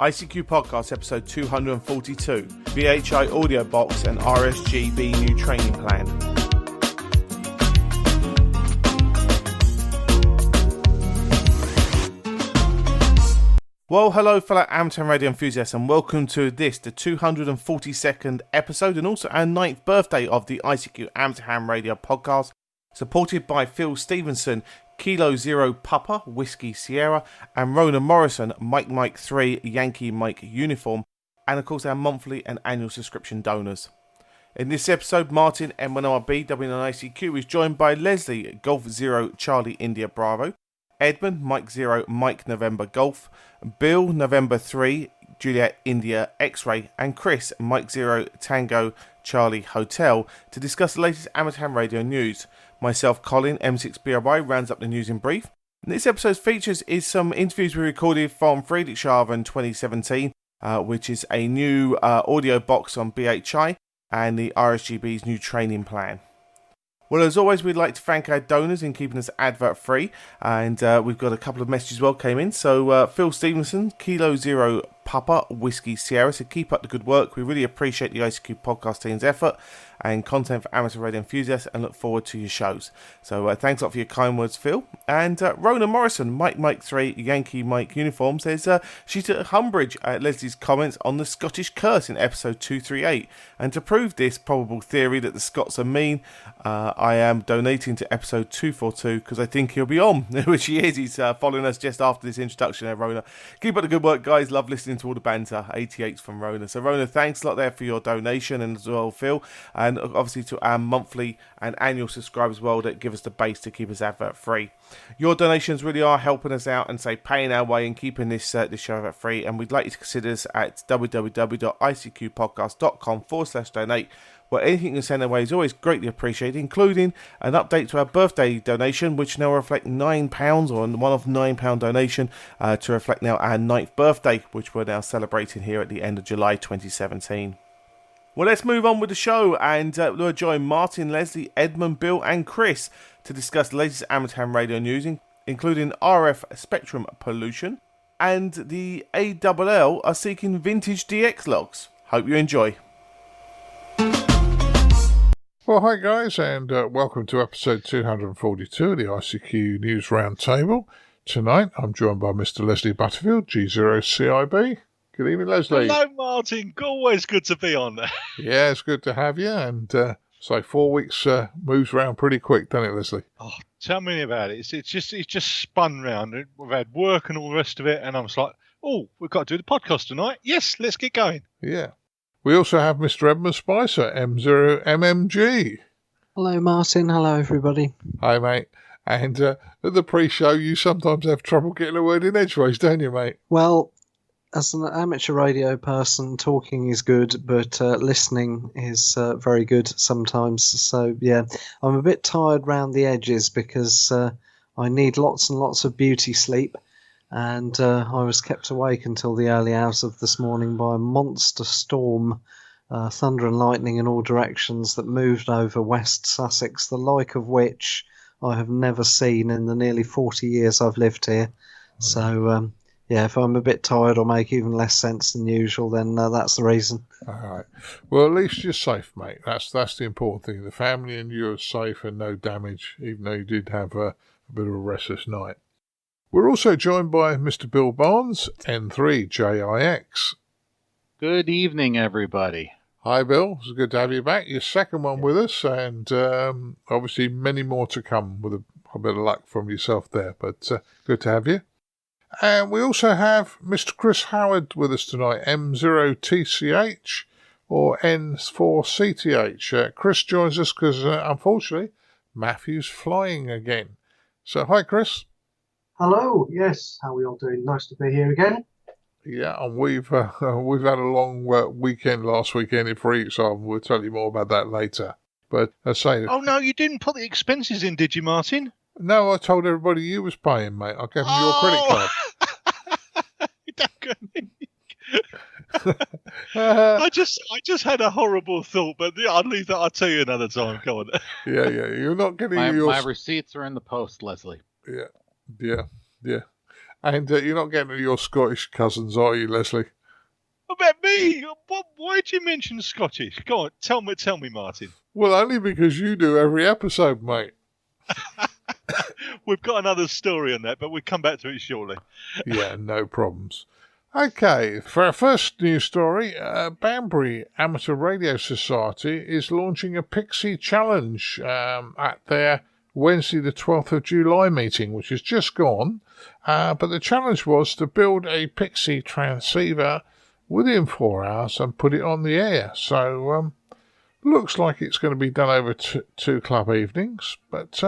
ICQ Podcast episode 242, VHI audio box and RSGB new training plan. Well, hello fellow amateur radio enthusiasts and welcome to this, the 242nd episode and also our 9th birthday of the ICQ Amateur Ham Radio Podcast, supported by Phil Stevenson, Kilo Zero Papa, Whiskey Sierra, and Rona Morrison, Mike 3, Yankee Mike Uniform, and of course our monthly and annual subscription donors. In this episode, Martin M0MNG WN is joined by Leslie Golf Zero Charlie India Bravo, Edmund Mike 0 Mike November Golf, Bill November 3 Juliet India X-Ray, and Chris Mike 0 Tango Charlie Hotel to discuss the latest amateur ham radio news. Myself, Colin M6BOY, rounds up the news in brief. And this episode's features is some interviews we recorded from Friedrichshafen 2017, which is a new audio box on BHI and the RSGB's new training plan. Well, as always, we'd like to thank our donors in keeping us advert free, and we've got a couple of messages well came in. So Phil Stevenson, Kilo Zero Papa, Whiskey Sierra, so keep up the good work. We really appreciate the ICQ podcast team's effort and content for amateur radio enthusiasts and look forward to your shows. So thanks a lot for your kind words, Phil. And Rona Morrison, Mike 3, Yankee Mike Uniform, says she took umbrage at Leslie's comments on the Scottish curse in episode 238. And to prove this probable theory that the Scots are mean, I am donating to episode 242 because I think he'll be on, which he is. He's following us just after this introduction there, Rona. Keep up the good work, guys. Love listening to all the banter. 88's from Rona. So, Rona, thanks a lot there for your donation, and as well, Phil. And obviously to our monthly and annual subscribers as well that give us the base to keep us advert free. Your donations really are helping us out and paying our way and keeping this show advert free. And we'd like you to consider us at www.icqpodcast.com/donate. Well, anything you can send our way is always greatly appreciated, including an update to our birthday donation, which now reflect £9 or a one-off £9 donation to reflect now our 9th birthday, which we're now celebrating here at the end of July 2017. Well, let's move on with the show, and we'll join Martin, Leslie, Edmund, Bill, and Chris to discuss the latest amateur ham radio news, including RF spectrum pollution, and the ARRL are seeking vintage DX logs. Hope you enjoy. Well, hi guys, and welcome to episode 242 of the ICQ News Roundtable. Tonight, I'm joined by Mr. Leslie Butterfield G0CIB. Good evening, Leslie. Hello, Martin. Always good to be on. Yeah, it's good to have you. And so 4 weeks moves around pretty quick, doesn't it, Leslie? Oh, tell me about it. It's just spun round. We've had work and all the rest of it, and I'm just like, oh, we've got to do the podcast tonight. Yes, let's get going. Yeah. We also have Mr. Edmund Spicer M0MNG. Hello, Martin. Hello, everybody. Hi, mate. And at the pre-show, you sometimes have trouble getting a word in edgeways, don't you, mate? Well, as an amateur radio person, talking is good, but listening is very good sometimes. So, yeah, I'm a bit tired round the edges because I need lots and lots of beauty sleep. And I was kept awake until the early hours of this morning by a monster storm, thunder and lightning in all directions that moved over West Sussex, the like of which I have never seen in the nearly 40 years I've lived here. So, yeah, if I'm a bit tired or make even less sense than usual, then that's the reason. All right. Well, at least you're safe, mate. That's the important thing. The family and you are safe and no damage, even though you did have a bit of a restless night. We're also joined by Mr. Bill Barnes, N3JIX. Good evening, everybody. Hi, Bill. It's good to have you back. Your second one with us, and obviously many more to come with a bit of luck from yourself there, but good to have you. And we also have Mr. Chris Howard with us tonight, M0TCH or N4CTH. Chris joins us because, unfortunately, Matthew's flying again. So, hi, Chris. Hello, yes, how are we all doing? Nice to be here again. Yeah, and we've had a long weekend last weekend in Friedrichshafen. We'll tell you more about that later. But I say, oh no, you didn't put the expenses in, did you, Martin? No, I told everybody you was paying, mate. I gave them your credit card. I just had a horrible thought, but I'll leave that. I'll tell you another time. Go on. Yeah. You're not getting my receipts are in the post, Leslie. Yeah. And you're not getting your Scottish cousins, are you, Leslie? About me? Why did you mention Scottish? Go on, tell me, Martin. Well, only because you do every episode, mate. We've got another story on that, but we'll come back to it shortly. Yeah, no problems. Okay, for our first news story, Banbury Amateur Radio Society is launching a Pixie challenge at their Wednesday the 12th of July meeting, which has just gone. But the challenge was to build a Pixie transceiver within 4 hours and put it on the air. So, looks like it's going to be done over two club evenings. But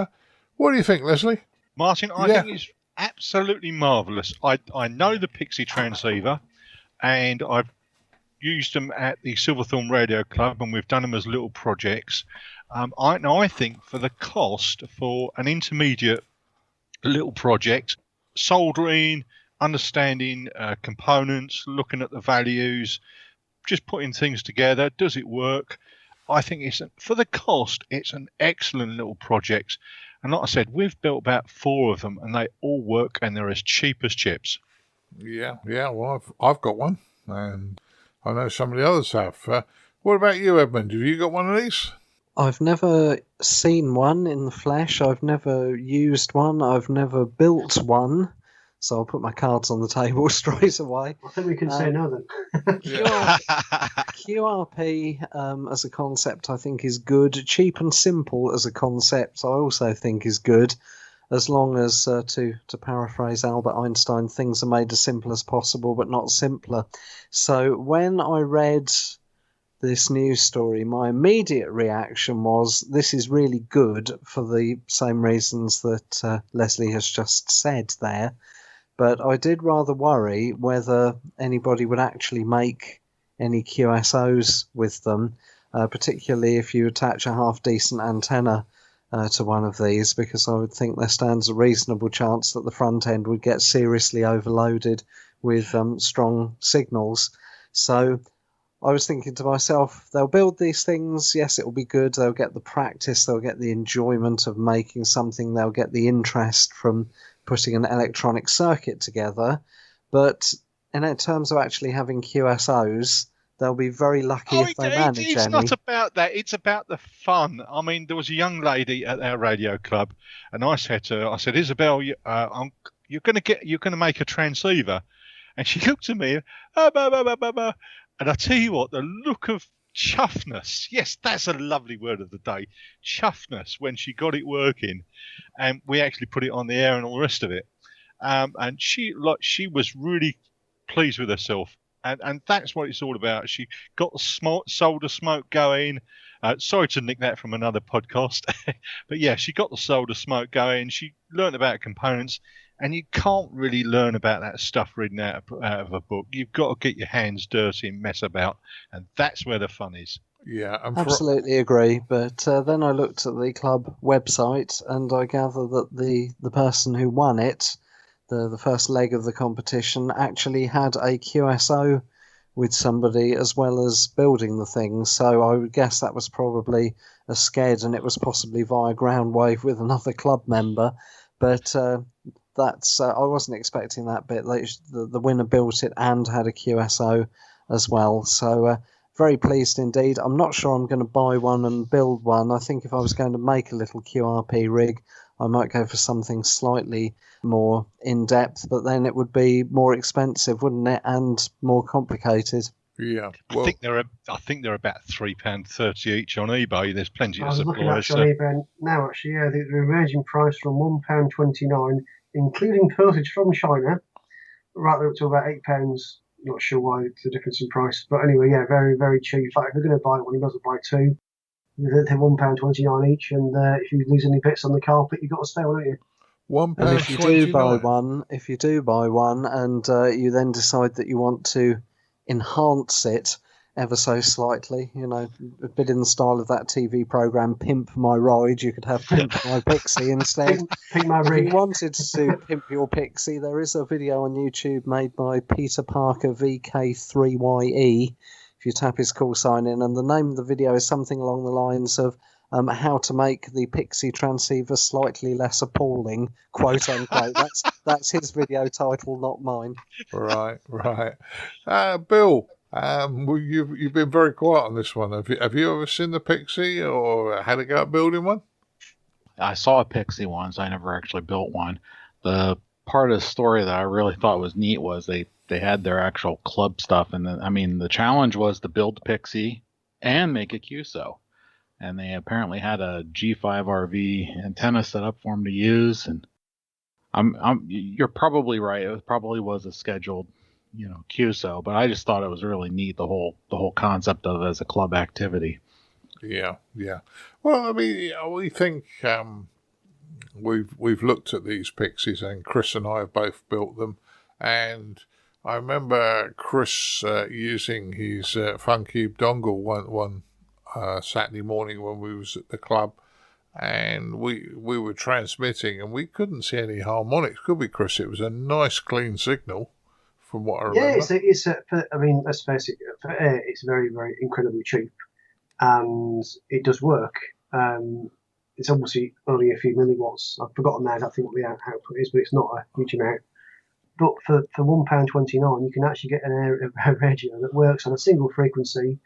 what do you think, Leslie? Martin, I think it's absolutely marvellous. I know the Pixie transceiver, and I've used them at the Silverthorne Radio Club, and we've done them as little projects. I think for the cost for an intermediate little project, soldering, understanding components, looking at the values, just putting things together, does it work? I think for the cost, it's an excellent little project. And like I said, we've built about 4 of them, and they all work, and they're as cheap as chips. Yeah. Well, I've got one, and I know some of the others have. What about you, Edmund? Have you got one of these? I've never seen one in the flesh. I've never used one. I've never built one. So I'll put my cards on the table straight away. I think we can say no then. QRP as a concept I think is good. Cheap and simple as a concept I also think is good. As long as, to paraphrase Albert Einstein, things are made as simple as possible but not simpler. So when I read this news story, my immediate reaction was this is really good for the same reasons that Leslie has just said there. But I did rather worry whether anybody would actually make any QSOs with them, particularly if you attach a half-decent antenna to one of these, because I would think there stands a reasonable chance that the front end would get seriously overloaded with strong signals. So I was thinking to myself, they'll build these things, yes, it will be good, they'll get the practice, they'll get the enjoyment of making something, they'll get the interest from putting an electronic circuit together, but in terms of actually having QSOs, they'll be very lucky if they manage any. It's not about that. It's about the fun. I mean, there was a young lady at our radio club, and I said to her, Isabel, you're going to make a transceiver, and she looked at me, and I tell you what, the look of chuffness, yes, that's a lovely word of the day, chuffness, when she got it working, and we actually put it on the air and all the rest of it, and she was really pleased with herself, and that's what it's all about. She got the solder smoke going. Sorry to nick that from another podcast, but yeah, she got the solder smoke going. She learned about components, and you can't really learn about that stuff reading out of a book. You've got to get your hands dirty and mess about, and that's where the fun is. Yeah, absolutely agree. But then I looked at the club website, and I gather that the person who won it, the first leg of the competition, actually had a QSO with somebody as well as building the thing. So I would guess that was probably a sked, and it was possibly via ground wave with another club member. But that's I wasn't expecting that bit. The winner built it and had a QSO as well. So very pleased indeed. I'm not sure I'm going to buy one and build one. I think if I was going to make a little QRP rig, I might go for something slightly more in-depth, but then it would be more expensive, wouldn't it, and more complicated. Yeah, well, I think they're about £3.30 each on eBay. There's plenty of suppliers. I was looking actually on eBay now. Actually, yeah, the ranging price from £1.29, including postage from China, right up to about £8. Not sure why it's a difference in price, but anyway, yeah, very, very cheap. In fact, if you're going to buy one, you might as well buy 2. They're £1.29 each, and if you lose any bits on the carpet, you've got to spare one, haven't you? £1.29. And if you do buy one, and you then decide that you want to enhance it ever so slightly, a bit in the style of that TV program Pimp My Ride, you could have Pimp My Pixie instead. Pimp My Rig. If you wanted to pimp your Pixie, there is a video on YouTube made by Peter Parker VK3YE. If you tap his call sign in, and the name of the video is something along the lines of how to make the Pixie transceiver slightly less appalling, quote unquote. That's his video title, not mine. Right. Bill, well, you've been very quiet on this one. Have you ever seen the Pixie or had a go at building one? I saw a Pixie once. I never actually built one. The part of the story that I really thought was neat was they had their actual club stuff, and the challenge was to build Pixie and make a QSO. And they apparently had a G5RV antenna set up for them to use. And you're probably right. It probably was a scheduled, QSO, but I just thought it was really neat, the whole concept of it as a club activity. Yeah. Well, I mean, we think we've looked at these Pixies, and Chris and I have both built them. And I remember Chris using his FunCube dongle one Saturday morning when we was at the club, and we were transmitting, and we couldn't see any harmonics, could we, Chris? It was a nice clean signal from what I remember. Yeah, let's face it, for air it's very, very incredibly cheap, and it does work. It's obviously only a few milliwatts. I've forgotten now exactly what the output is, but it's not a huge amount. But for £1.29, you can actually get a radio that works on a single frequency,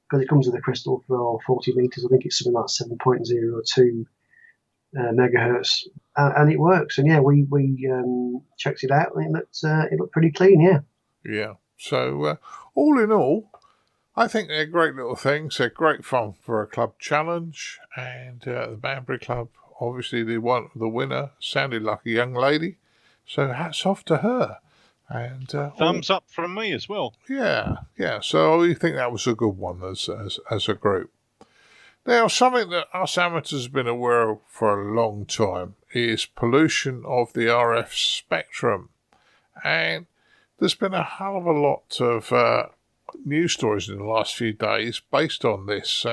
because it comes with a crystal for 40 meters. I think it's something like 7.02 megahertz, and it works. And yeah, we checked it out, and it looked pretty clean. Yeah. So all in all, I think they're great little things. They're great fun for a club challenge, and the Banbury Club, obviously, the winner sounded like a young lady. So hats off to her. And thumbs up from me as well. Yeah. So we think that was a good one as a group. Now, something that us amateurs have been aware of for a long time is pollution of the RF spectrum. And there's been a hell of a lot of news stories in the last few days based on this,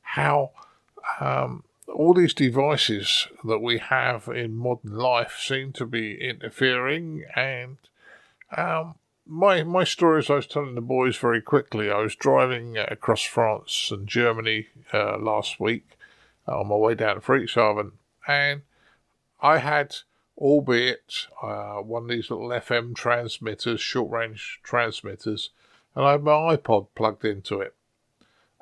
how all these devices that we have in modern life seem to be interfering. And my story, as I was telling the boys very quickly, I was driving across France and Germany last week on my way down to Friedrichshafen, and I had, albeit one of these little FM transmitters, short-range transmitters, and I had my iPod plugged into it.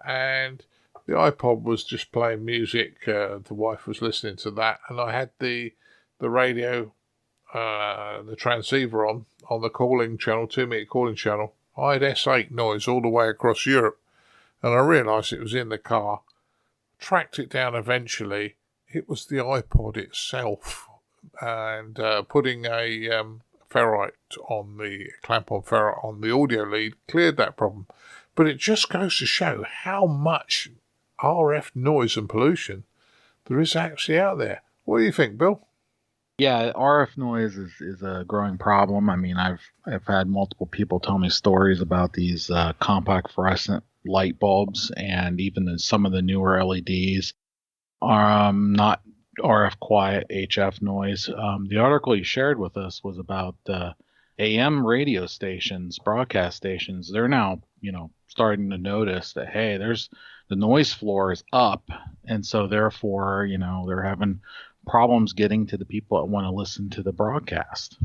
And the iPod was just playing music. The wife was listening to that, and I had the radio, the transceiver on the calling channel, 2-meter calling channel. I had S8 noise all the way across Europe, and I realised it was in the car. Tracked it down eventually. It was the iPod itself, and putting a ferrite on the clamp-on ferrite on the audio lead cleared that problem. But it just goes to show how much RF noise and pollution there is actually out there. What do you think, Bill? Yeah, RF noise is a growing problem. I mean, I've had multiple people tell me stories about these compact fluorescent light bulbs, and even some of the newer LEDs are not RF quiet HF noise. The article you shared with us was about AM radio stations, broadcast stations. They're now, starting to notice that, hey, the noise floor is up, and so therefore, they're having problems getting to the people that want to listen to the broadcast.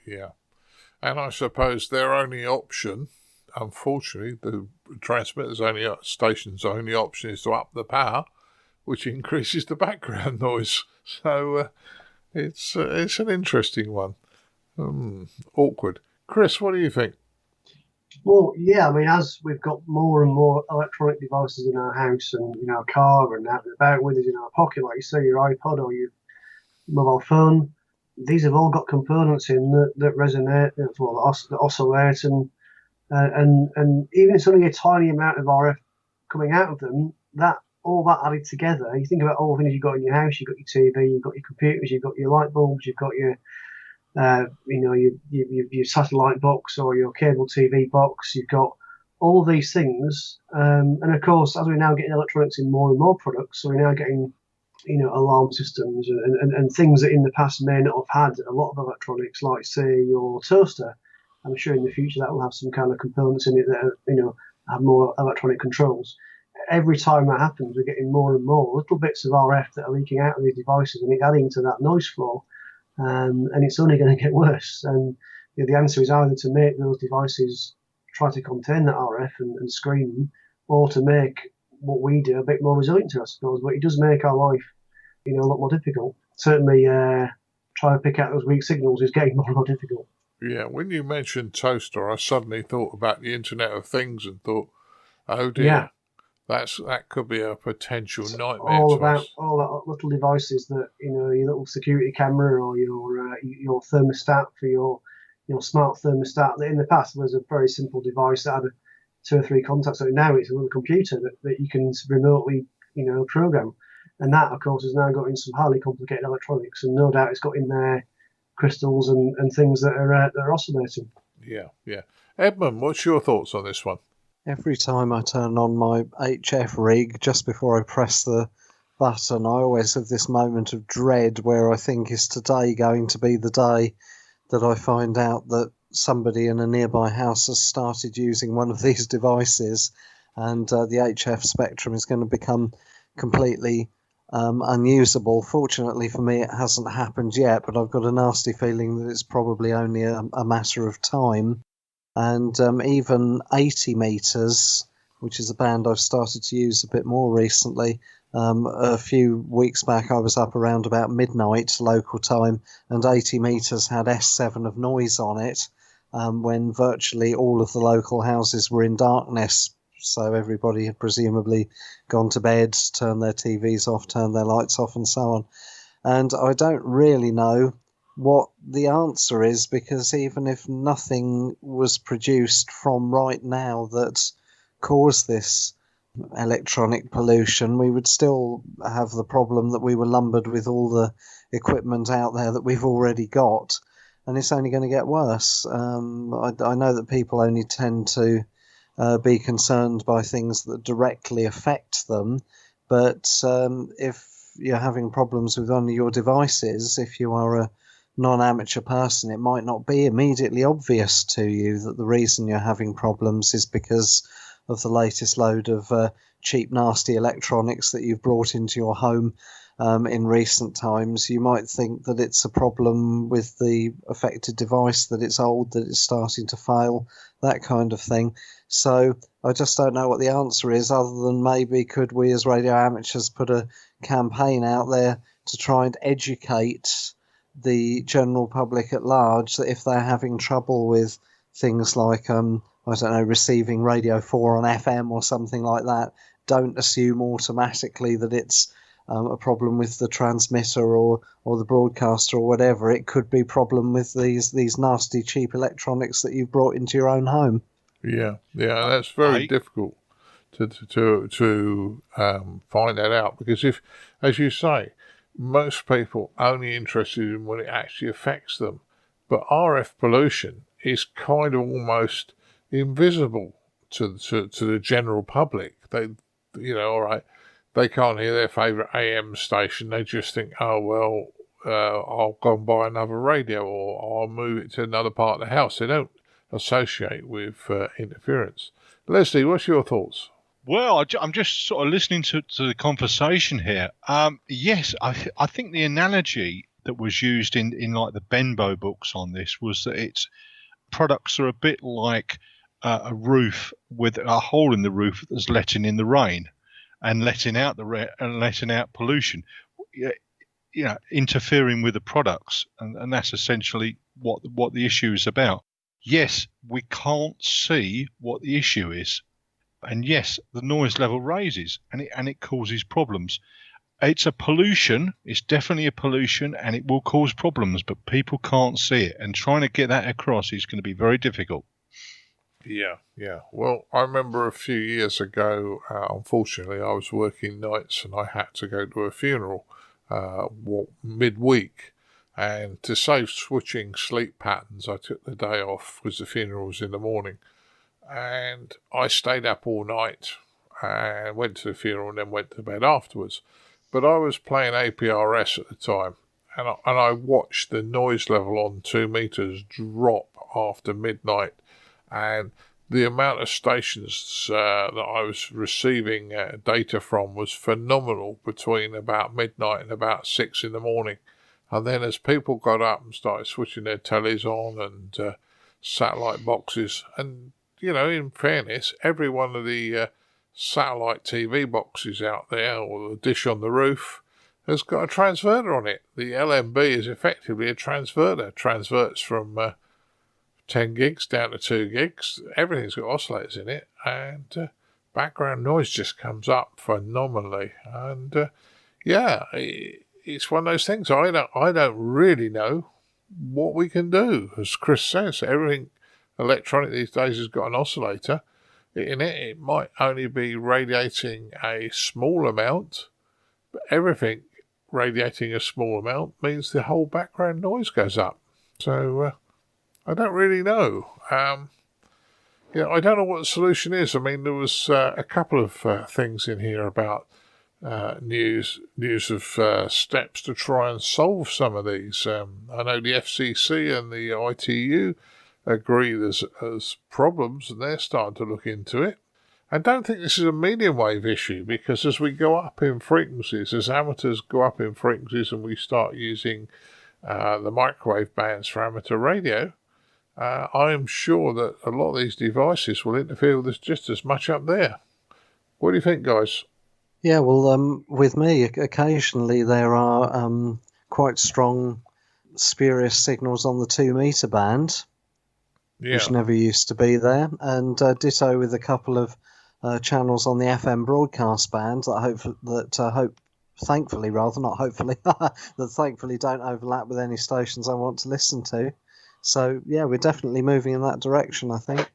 Yeah. And I suppose their only option, unfortunately, the station's only option is to up the power, which increases the background noise. So it's an interesting one. Awkward. Chris, what do you think? Well, yeah, I mean, as we've got more and more electronic devices in our house and in our car and out and about with us in our pocket, like you say, your iPod or your mobile phone, these have all got components in that resonate, that oscillate, and even if it's only a tiny amount of RF coming out of them, all that added together, you think about all the things you've got in your house. You've got your TV, you've got your computers, you've got your light bulbs, you've got your your satellite box or your cable TV box. You've got all these things, and of course, as we're now getting electronics in more and more products, so we're now getting alarm systems and things that in the past may not have had a lot of electronics, like say your toaster. I'm sure in the future that will have some kind of components in it that have more electronic controls. every time that happens, we're getting more and more little bits of RF that are leaking out of these devices, and it's adding to that noise floor, and it's only going to get worse. And the answer is either to make those devices try to contain that RF and screen them, or to make what we do a bit more resilient to, I suppose. But it does make our life, a lot more difficult. Certainly, trying to pick out those weak signals is getting more and more difficult. Yeah, when you mentioned toaster, I suddenly thought about the Internet of Things and thought, oh dear, Yeah. that could be a potential nightmare All to us. all that little devices that your little security camera or your thermostat for your smart thermostat. That in the past was a very simple device that had 2 or 3 contacts. So now it's a little computer that you can remotely program, and that of course has now got in some highly complicated electronics, and no doubt it's got in there crystals and things that are oscillating. Yeah. Edmund, what's your thoughts on this one? Every time I turn on my HF rig, just before I press the button, I always have this moment of dread where I think, is today going to be the day that I find out that somebody in a nearby house has started using one of these devices, and the HF spectrum is going to become completely unusable. Fortunately for me, it hasn't happened yet, but I've got a nasty feeling that it's probably only a matter of time. And even 80 meters, which is a band I've started to use a bit more recently. A few weeks back, I was up around about midnight local time, and 80 meters had S7 of noise on it, when virtually all of the local houses were in darkness. So everybody had presumably gone to bed, turned their TVs off, turned their lights off, and so on. And I don't really know what the answer is, because even if nothing was produced from right now that caused this electronic pollution, we would still have the problem that we were lumbered with all the equipment out there that we've already got, and it's only going to get worse. I know that people only tend to be concerned by things that directly affect them, but if you're having problems with one of your devices, if you are a non-amateur person, it might not be immediately obvious to you that the reason you're having problems is because of the latest load of cheap, nasty electronics that you've brought into your home in recent times. You might think that it's a problem with the affected device, that it's old, that it's starting to fail, that kind of thing. So I just don't know what the answer is, other than maybe could we as radio amateurs put a campaign out there to try and educate the general public at large that if they're having trouble with things like receiving Radio 4 on FM or something like that, don't assume automatically that it's a problem with the transmitter or the broadcaster or whatever. It could be a problem with these nasty cheap electronics that you've brought into your own home. Yeah, that's very difficult to find that out, because if, as you say, most people only interested in when it actually affects them, but RF pollution is kind of almost invisible to the general public. They, all right, they can't hear their favourite AM station. They just think, oh well, I'll go and buy another radio, or I'll move it to another part of the house. They don't associate with interference. Leslie, what's your thoughts? Well, I'm just sort of listening to the conversation here. Yes, I think the analogy that was used in like the Benbow books on this was that its products are a bit like a roof with a hole in the roof that's letting in the rain and letting out letting out pollution. Interfering with the products, and that's essentially what the issue is about. Yes, we can't see what the issue is. And yes, the noise level raises, and it causes problems. It's a pollution. It's definitely a pollution, and it will cause problems, but people can't see it. And trying to get that across is going to be very difficult. Yeah. Well, I remember a few years ago, unfortunately, I was working nights and I had to go to a funeral midweek. And to save switching sleep patterns, I took the day off because the funeral was in the morning. And I stayed up all night and went to the funeral and then went to bed afterwards. But I was playing APRS at the time, and I watched the noise level on 2 meters drop after midnight, and the amount of stations that I was receiving data from was phenomenal between about midnight and about 6 in the morning. And then as people got up and started switching their tellies on and satellite boxes, and, you know, in fairness, every one of the satellite TV boxes out there, or the dish on the roof, has got a transverter on it. The LMB is effectively a transverter. Transverts from 10 gigs down to 2 gigs. Everything's got oscillators in it, and background noise just comes up phenomenally. And it's one of those things. I don't really know what we can do. As Chris says, everything electronic these days has got an oscillator in it. It might only be radiating a small amount, but everything radiating a small amount means the whole background noise goes up. So I don't really know. I don't know what the solution is. I mean, there was a couple of things in here about news of steps to try and solve some of these. I know the FCC and the ITU agree there's problems, and they're starting to look into it. I don't think this is a medium wave issue, because as we go up in frequencies, as amateurs go up in frequencies and we start using the microwave bands for amateur radio, I am sure that a lot of these devices will interfere with us just as much up there. What do you think, guys? Yeah, well, with me, occasionally there are quite strong spurious signals on the 2 meter band, which never used to be there, and ditto with a couple of channels on the FM broadcast band that thankfully don't overlap with any stations I want to listen to. So yeah, we're definitely moving in that direction, I think.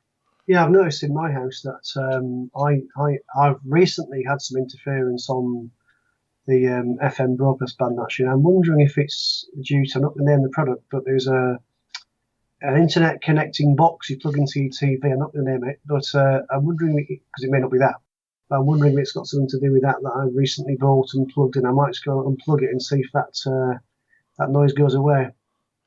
Yeah, I've noticed in my house that I've recently had some interference on the FM broadcast band, actually. I'm wondering if it's due to, I'm not going to name the product, but there's an internet connecting box you plug into your TV. I'm not going to name it, but I'm wondering, because it may not be that, but I'm wondering if it's got something to do with that I recently bought and plugged in. I might just go unplug it and see if that noise goes away.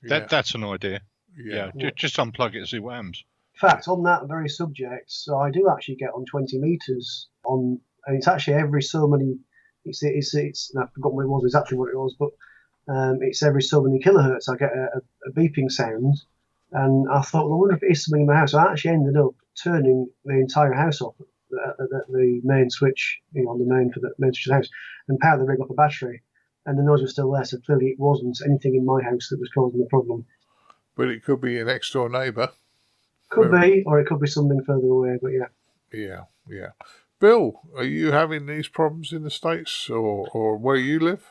That's an idea. Yeah. Just unplug it and see what happens. In fact, on that very subject, so I do actually get on 20 meters on, and it's actually every so many. It's I've forgotten what it was, exactly what it was, but it's every so many kilohertz I get a beeping sound, and I thought, well, I wonder if it is something in my house. So I actually ended up turning the entire house off at the main switch, on the main for the main switch of the house, and powered the rig off a battery, and the noise was still there. So clearly, it wasn't anything in my house that was causing the problem. But it could be a next door neighbour. Could be, or it could be something further away. But yeah. Yeah. Bill, are you having these problems in the States or where you live?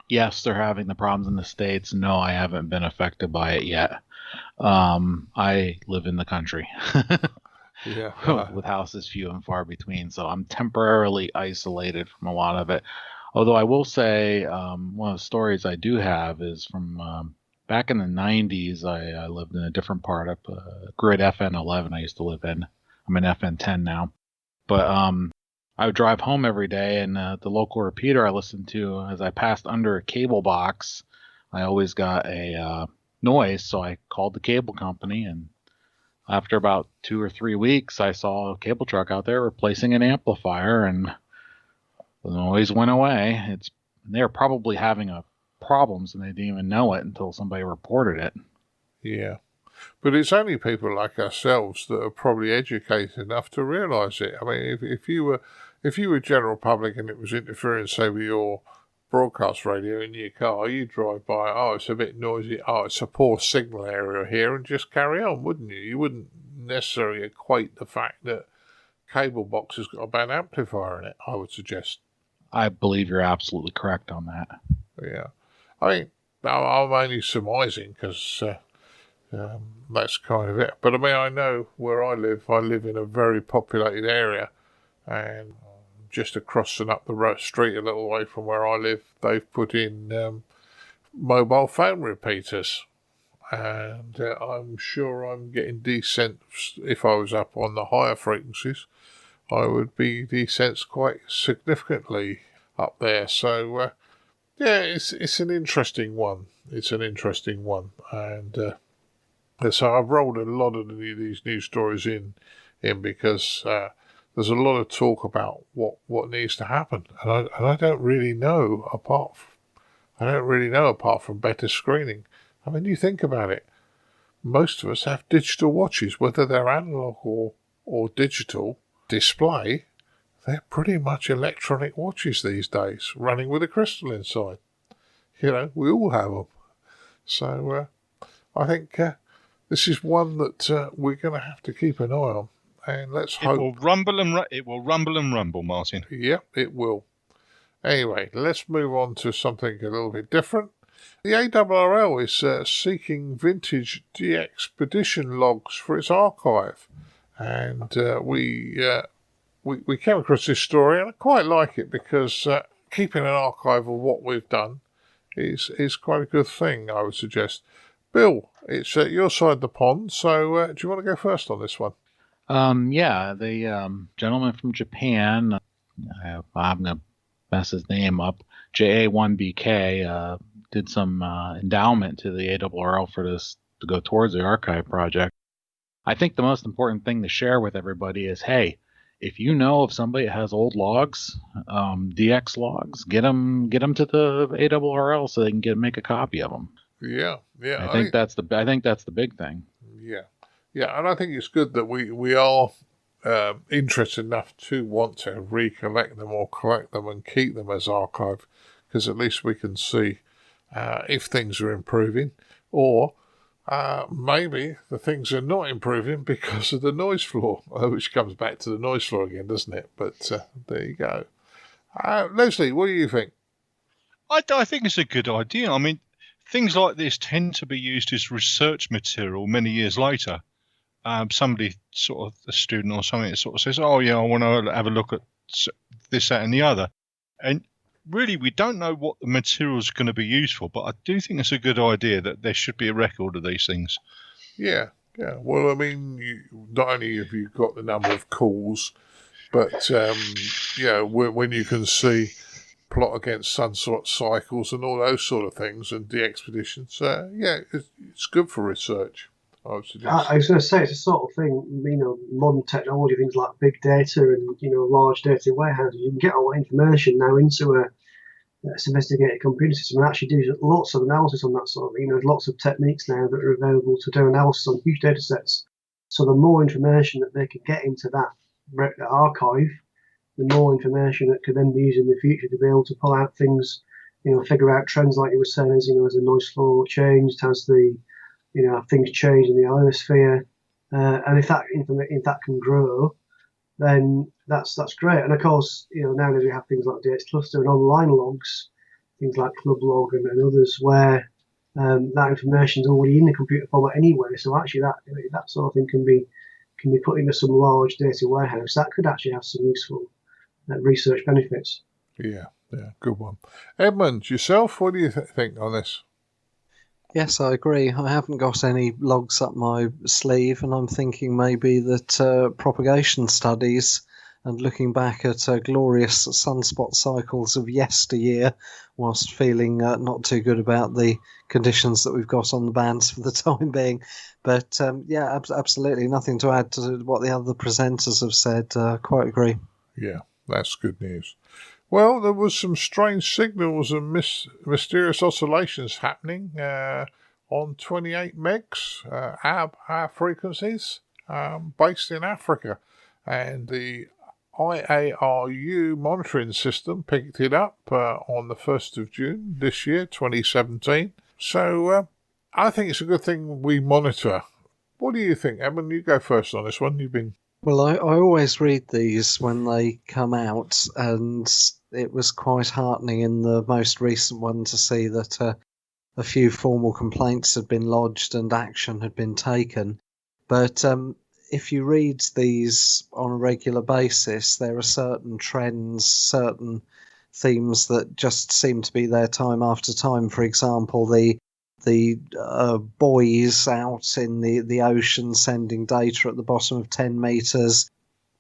Yes, they're having the problems in the States. No, I haven't been affected by it yet. I live in the country. With houses few and far between, so I'm temporarily isolated from a lot of it. Although I will say, one of the stories I do have is from back in the 90s. I lived in a different part of grid FN11 I used to live in. I'm in FN10 now. But I would drive home every day, and the local repeater I listened to, as I passed under a cable box, I always got a noise, so I called the cable company, and after about 2 or 3 weeks, I saw a cable truck out there replacing an amplifier, and the noise went away. They were probably having problems, and they didn't even know it until somebody reported it. Yeah. But it's only people like ourselves that are probably educated enough to realise it. I mean, if you were general public and it was interfering, say, with your broadcast radio in your car, you drive by, it's a bit noisy, it's a poor signal area here, and just carry on, wouldn't you? You wouldn't necessarily equate the fact that cable box has got a bad amplifier in it, I would suggest. I believe you're absolutely correct on that. Yeah. I mean, I'm only surmising because that's kind of it. But I mean, I know where I live in a very populated area, and just across and up the street a little way from where I live, they've put in mobile phone repeaters. And I'm sure I'm getting decent. If I was up on the higher frequencies, I would be decent quite significantly up there. So, it's an interesting one. It's an interesting one. And So I've rolled a lot of these news stories in because there's a lot of talk about what needs to happen, and I don't really know apart from better screening. I mean, you think about it. Most of us have digital watches, whether they're analog or digital display. They're pretty much electronic watches these days, running with a crystal inside. We all have them. So I think this is one that we're going to have to keep an eye on, and let's hope. It will rumble and rumble, Martin. Yep, it will. Anyway, let's move on to something a little bit different. The Arrl is seeking vintage DXpedition logs for its archive, and we came across this story, and I quite like it because keeping an archive of what we've done is quite a good thing, I would suggest. Bill, it's your side of the pond, so do you want to go first on this one? Yeah, the gentleman from Japan, I'm going to mess his name up, JA1BK, did some endowment to the ARRL for this to go towards the archive project. I think the most important thing to share with everybody is, hey, if you know of somebody that has old logs, DX logs, get them to the ARRL so they can make a copy of them. Yeah. I think that's the big thing. Yeah, and I think it's good that we are interested enough to want to recollect them or collect them and keep them as archive, because at least we can see if things are improving, or maybe the things are not improving because of the noise floor, which comes back to the noise floor again, doesn't it? But there you go. Leslie, what do you think? I think it's a good idea. I mean, things like this tend to be used as research material many years later. Somebody, sort of a student or something, sort of says, oh, yeah, I want to have a look at this, that, and the other. And really, we don't know what the material is going to be used for, but I do think it's a good idea that there should be a record of these things. Yeah. Well, I mean, not only have you got the number of calls, but, when you can see plot against sunspot cycles and all those sort of things and DXpeditions, it's good for research. I was going to say it's a sort of thing, modern technology, things like big data and, large data warehouses. You can get all that information now into a sophisticated computer system and actually do lots of analysis on that sort of thing. There's lots of techniques now that are available to do analysis on huge data sets. So the more information that they could get into that archive, the more information that could then be used in the future to be able to pull out things, figure out trends like you were saying, as the noise floor changed, as the things change in the ionosphere, and if that can grow, then that's great. And of course, nowadays we have things like DX Cluster and online logs, things like Club Log and others, where that information is already in the computer format anyway. So actually, that sort of thing can be put into some large data warehouse. That could actually have some useful research benefits. Yeah, good one. Edmund, yourself, what do you think on this? Yes, I agree. I haven't got any logs up my sleeve, and I'm thinking maybe that propagation studies and looking back at glorious sunspot cycles of yesteryear, whilst feeling not too good about the conditions that we've got on the bands for the time being. But absolutely nothing to add to what the other presenters have said. Quite agree. Yeah, that's good news. Well, there was some strange signals and mysterious oscillations happening on 28 megs, our frequencies, based in Africa. And the IARU monitoring system picked it up on the 1st of June this year, 2017. So I think it's a good thing we monitor. What do you think, Edmund? You go first on this one. You've been... Well, I always read these when they come out, and it was quite heartening in the most recent one to see that a few formal complaints had been lodged and action had been taken. But if you read these on a regular basis, there are certain trends, certain themes that just seem to be there time after time. For example, the buoys out in the ocean sending data at the bottom of 10 meters,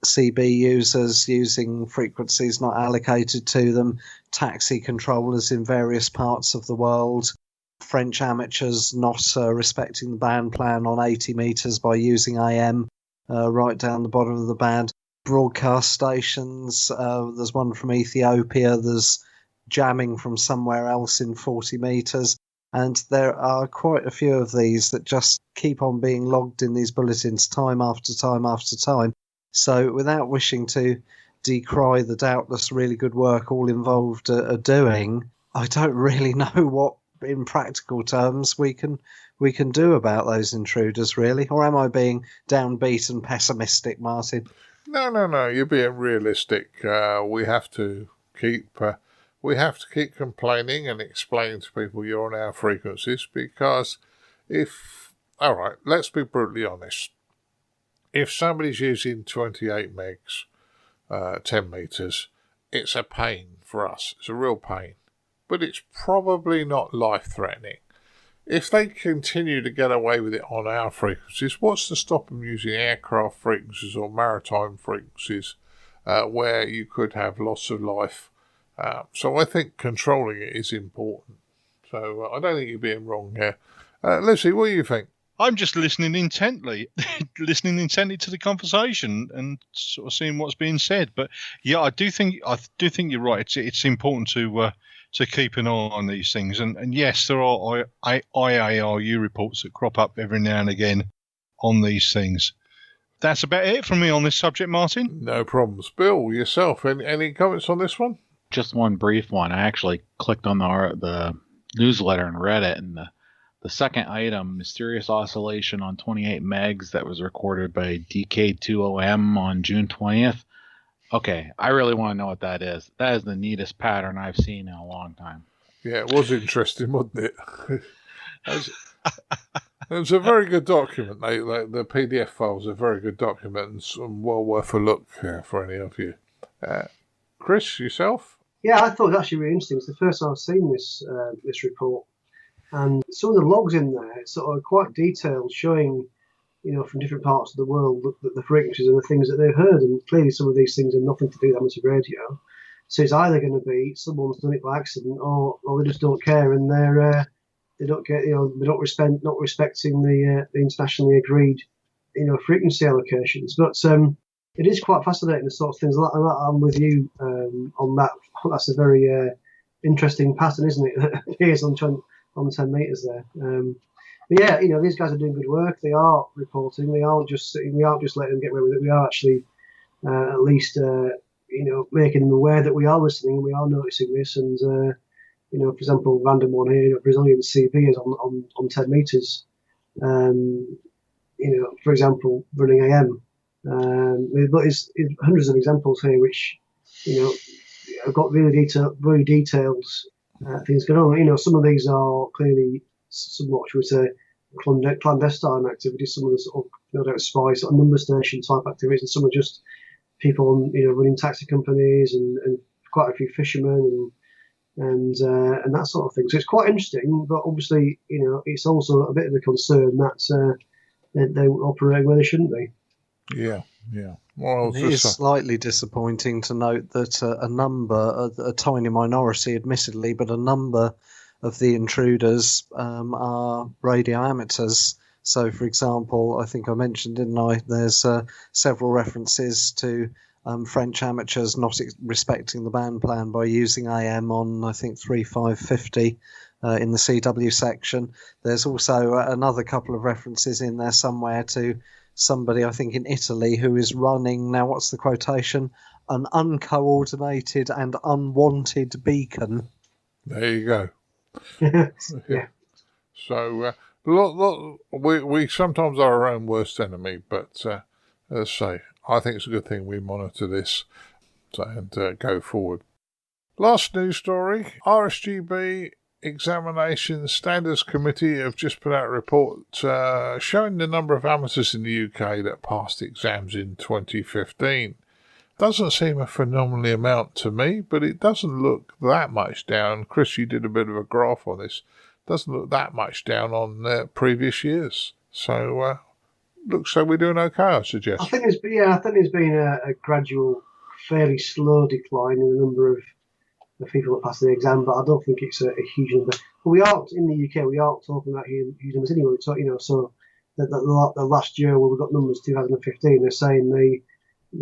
CB users using frequencies not allocated to them, taxi controllers in various parts of the world, French amateurs not respecting the band plan on 80 meters by using AM right down the bottom of the band. Broadcast stations, there's one from Ethiopia, there's jamming from somewhere else in 40 meters. And there are quite a few of these that just keep on being logged in these bulletins time after time after time. So without wishing to decry the doubtless really good work all involved are doing, I don't really know what, in practical terms, we can do about those intruders, really. Or am I being downbeat and pessimistic, Martin? No. You're being realistic. We have to keep complaining and explaining to people you're on our frequencies, because all right, let's be brutally honest. If somebody's using 28 megs, 10 meters, it's a pain for us. It's a real pain. But it's probably not life-threatening. If they continue to get away with it on our frequencies, what's to stop them using aircraft frequencies or maritime frequencies where you could have loss of life? So I think controlling it is important. So I don't think you're being wrong here. Leslie, what do you think? I'm just listening intently to the conversation and sort of seeing what's being said. But yeah, I do think you're right. It's important to keep an eye on these things. And yes, there are IARU reports that crop up every now and again on these things. That's about it from me on this subject, Martin. No problems. Bill, yourself, any comments on this one? Just one brief one. I actually clicked on the newsletter and read it, and the second item, mysterious oscillation on 28 megs that was recorded by DK20M on June 20th. Okay, I really want to know what that is. That is the neatest pattern I've seen in a long time. Yeah, it was interesting, wasn't it? It was a very good document. The PDF files are a very good document and well worth a look for any of you. Chris, yourself? Yeah, I thought it was actually really interesting. It's the first time I've seen this report. And some of the logs in there sort of quite detailed, showing, from different parts of the world, the frequencies and the things that they've heard. And clearly some of these things have nothing to do with amateur radio. So it's either going to be someone's done it by accident, or they just don't care, and they don't get, they're not respecting the internationally agreed, frequency allocations. But it is quite fascinating, the sort of things. I'm with you on that. That's a very interesting pattern, isn't it? That appears on 10 meters there. But yeah, these guys are doing good work. They are reporting. We aren't just letting them get away with it. We are actually at least making them aware that we are listening and we are noticing this. And for example, random one here, Brazilian CB is on 10 meters. For example, running AM. But it's hundreds of examples here, which have got very detailed things going on. Some of these are clearly somewhat, should we say, clandestine activities. Some of the sort of spy sort of number station type activities, and some are just people running taxi companies and quite a few fishermen and that sort of thing. So it's quite interesting, but obviously it's also a bit of a concern that they operate where they shouldn't be. Yeah. Well, it is slightly disappointing to note that a tiny minority, admittedly, but a number of the intruders are radio amateurs. So, for example, I think I mentioned, didn't I, there's several references to French amateurs not respecting the band plan by using AM on, I think, 3550 in the CW section. There's also another couple of references in there somewhere to somebody, I think, in Italy who is running, now what's the quotation, an uncoordinated and unwanted beacon. There you go. Yeah. So we sometimes are our own worst enemy, but as I say, I think it's a good thing we monitor this and go forward. Last news story, RSGB Examination Standards Committee have just put out a report showing the number of amateurs in the UK that passed exams in 2015. Doesn't seem a phenomenal amount to me, but it doesn't look that much down. Chris, you did a bit of a graph on this. Doesn't look that much down on previous years. So looks like we're doing okay, I suggest. I think there's been a gradual, fairly slow decline in the number of the people that pass the exam, but I don't think it's a huge number. But we aren't in the UK. We aren't talking about huge numbers anyway. So so the last year where we got numbers 2015, they're saying the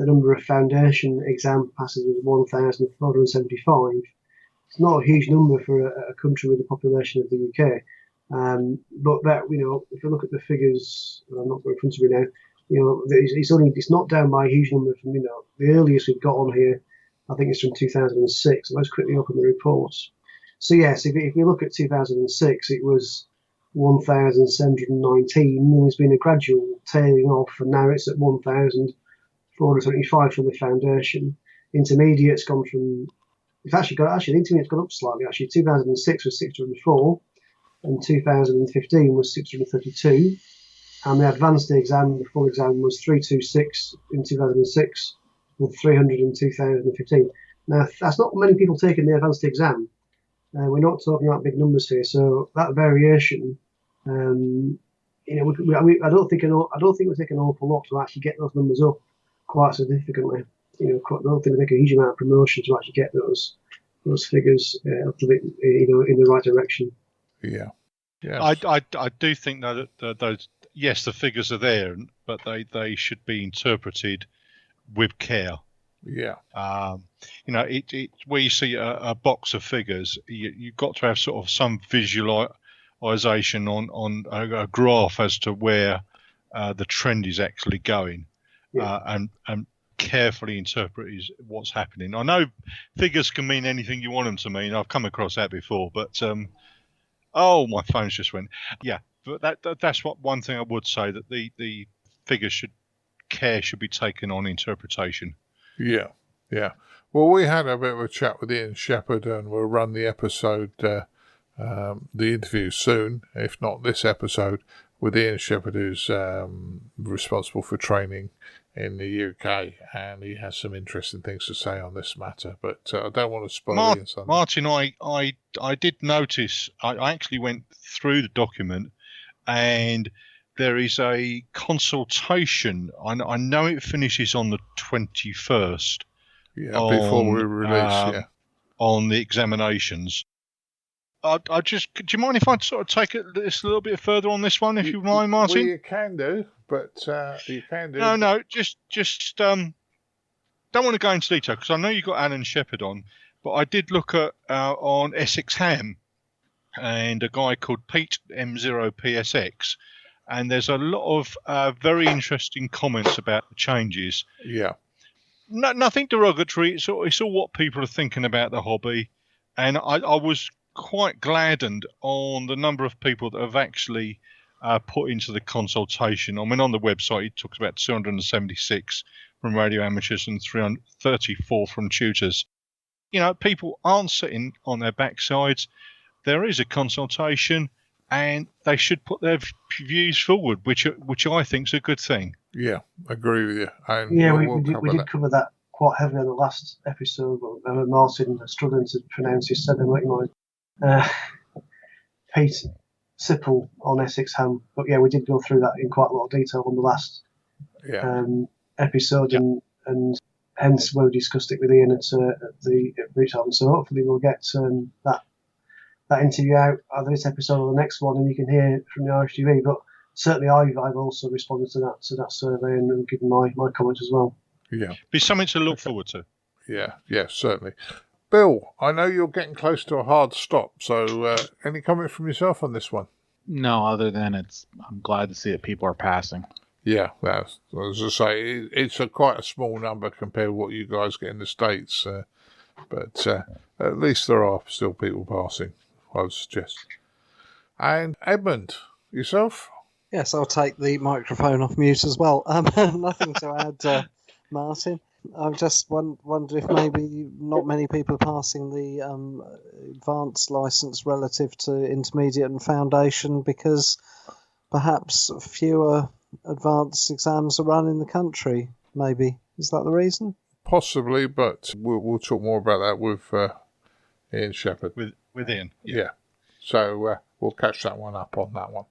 number of foundation exam passes was 1,475. It's not a huge number for a country with the population of the UK. But that if you look at the figures, I'm not in front of me now. It's not down by a huge number from the earliest we've got on here. I think it's from 2006. Let's quickly open the reports. So yes, if you look at 2006, it was 1,719, and there's been a gradual tailing off, and now it's at 1,475 for the foundation. Intermediate's gone from. The intermediate's gone up slightly. Actually, 2006 was 604, and 2015 was 632. And the advanced exam, the full exam, was 326 in 2006 and 300 in 2015. Now, that's not many people taking the advanced exam. We're not talking about big numbers here, so that variation, I don't think we take an awful lot to actually get those numbers up quite significantly. I don't think we take a huge amount of promotion to actually get those figures up to in the right direction. Yeah. I do think though that those the figures are there, but they should be interpreted with care. Yeah. Where you see a box of figures, you've got to have sort of some visualization on a graph as to where the trend is actually going, and carefully interpret what's happening. I know figures can mean anything you want them to mean. I've come across that before, but my phone's just went. Yeah, but that's one thing I would say, that the figures should be taken on interpretation. Yeah. Well, we had a bit of a chat with Ian Shepherd, and we'll run the episode, the interview soon, if not this episode, with Ian Shepherd, who's responsible for training in the UK, and he has some interesting things to say on this matter. But I don't want to spoil Ian's something. Martin, I did notice. I actually went through the document, and there is a consultation. I know it finishes on the 21st. Yeah, before we release, on the examinations. Do you mind if I sort of take this a little bit further on this one, if you mind, Martin? Well, you can do, but you can do. No, just don't want to go into detail, because I know you've got Alan Shepherd on, but I did look at on Essex Ham, and a guy called Pete M0PSX, and there's a lot of very interesting comments about the changes. Yeah. Nothing derogatory. It's all what people are thinking about the hobby, and I was quite gladdened on the number of people that have actually put into the consultation. I mean, on the website it talks about 276 from radio amateurs and 334 from tutors. People aren't sitting on their backsides. There is a consultation, and they should put their views forward, which I think is a good thing. Yeah, agree with you. And we did cover that quite heavily on the last episode. But Martin struggling to pronounce his surname. Pete Sipple on Essex Ham. But yeah, we did go through that in quite a lot of detail on the last episode, and hence we discussed it with Ian at the Retail. So hopefully we'll get that interview out either this episode or the next one, and you can hear it from the RSGB. But certainly I've also responded to that survey and given my comments as well. Yeah, be something to look forward to. Yeah, certainly. Bill, I know you're getting close to a hard stop, so any comment from yourself on this one? No, other than I'm glad to see that people are passing. Yeah, as I say, it's quite a small number compared to what you guys get in the States, but at least there are still people passing, I would suggest. And Edmund, yourself? Yes, I'll take the microphone off mute as well. Nothing to add, Martin. I just wonder if maybe not many people are passing the advanced license relative to intermediate and foundation, because perhaps fewer advanced exams are run in the country. Maybe is that the reason? Possibly, but we'll talk more about that with Ian Shepherd. With Ian, yeah. So we'll catch that one up on that one.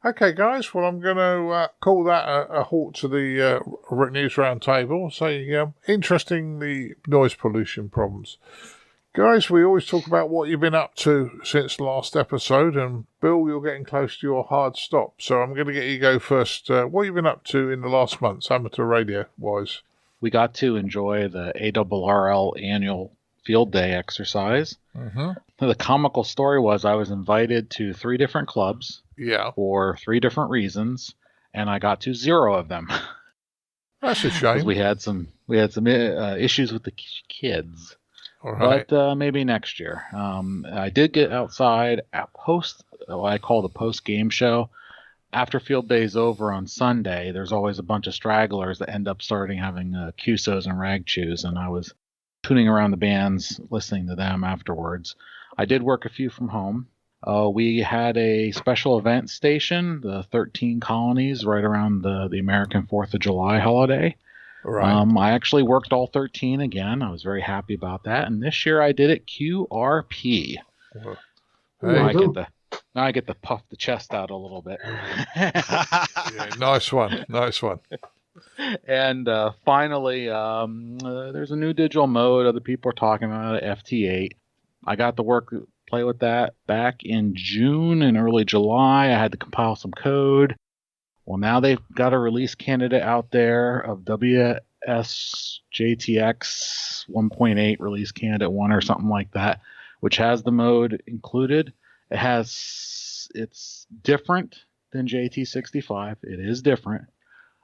Okay, guys. Well, I'm going to call that a halt to the news roundtable. Say, interesting, the noise pollution problems. Guys, we always talk about what you've been up to since last episode, and Bill, you're getting close to your hard stop, so I'm going to get you go first. What have you been up to in the last months, amateur radio-wise? We got to enjoy the ARRL annual field day exercise. Mm-hmm. The comical story was I was invited to 3 different clubs for 3 different reasons, and I got to 0 of them. That's a shame. We had some issues with the kids. All right. But maybe next year. I did get outside at what I call the post-game show. After field day's over on Sunday, there's always a bunch of stragglers that end up having QSOs and rag chews, and I was tuning around the bands, listening to them afterwards. I did work a few from home. We had a special event station, the 13 colonies, right around the American 4th of July holiday. Right. I actually worked all 13 again. I was very happy about that. And this year I did it QRP. Well, now I get to puff the chest out a little bit. Yeah, nice one. And finally, there's a new digital mode. Other people are talking about it, FT8. I got to play with that back in June and early July. I had to compile some code. Well, now they've got a release candidate out there of WSJTX 1.8 release candidate 1 or something like that, which has the mode included. It's different than JT65. It is different,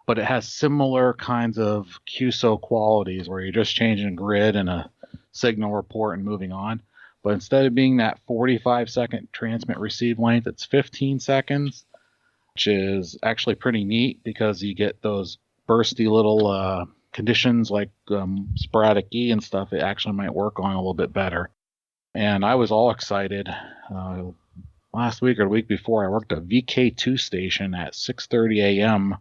but it has similar kinds of QSO qualities where you're just changing a grid and a signal report and moving on. But instead of being that 45-second transmit receive length, it's 15 seconds. Which is actually pretty neat because you get those bursty little conditions like sporadic E and stuff. It actually might work on a little bit better. And I was all excited. Last week or the week before, I worked a VK2 station at 6:30 a.m.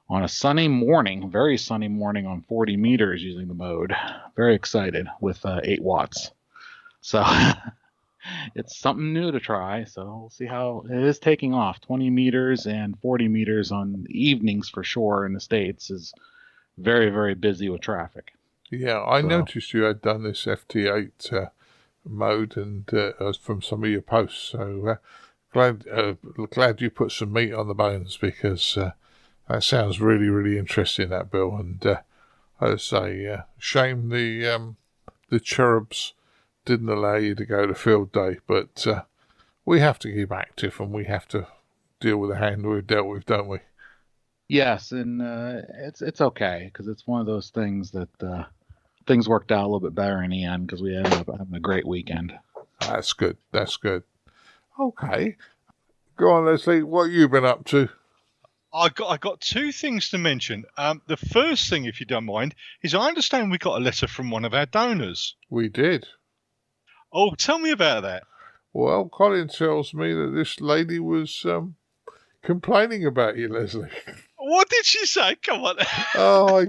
on a sunny morning, very sunny morning on 40 meters using the mode. Very excited with 8 watts. So... It's something new to try, so we'll see how it is taking off. 20 meters and 40 meters on evenings for sure in the States is very, very busy with traffic. Yeah, I noticed you had done this FT8 mode and from some of your posts, so glad you put some meat on the bones because that sounds really, really interesting, that Bill. And as I say, shame the cherubs didn't allow you to go to field day, but we have to keep active and we have to deal with the hand we've dealt with, don't we? Yes, and it's okay because it's one of those things that things worked out a little bit better in the end because we ended up having a great weekend. That's good. Okay. Go on, Leslie. What have you been up to? I got 2 things to mention. The first thing, if you don't mind, is I understand we got a letter from one of our donors. We did. Oh, tell me about that. Well, Colin tells me that this lady was complaining about you, Leslie. What did she say? Come on. Oh, I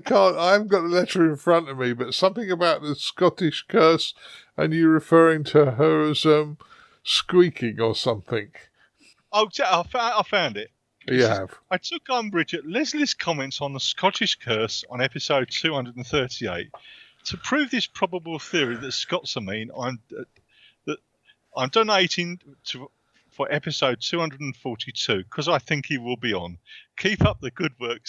haven't got the letter in front of me, but something about the Scottish curse and you referring to her as squeaking or something. Oh, I found it. You have. I took umbrage at Leslie's comments on the Scottish curse on episode 238. To prove this probable theory that Scots are mean, I'm donating for episode 242 because I think he will be on. Keep up the good work,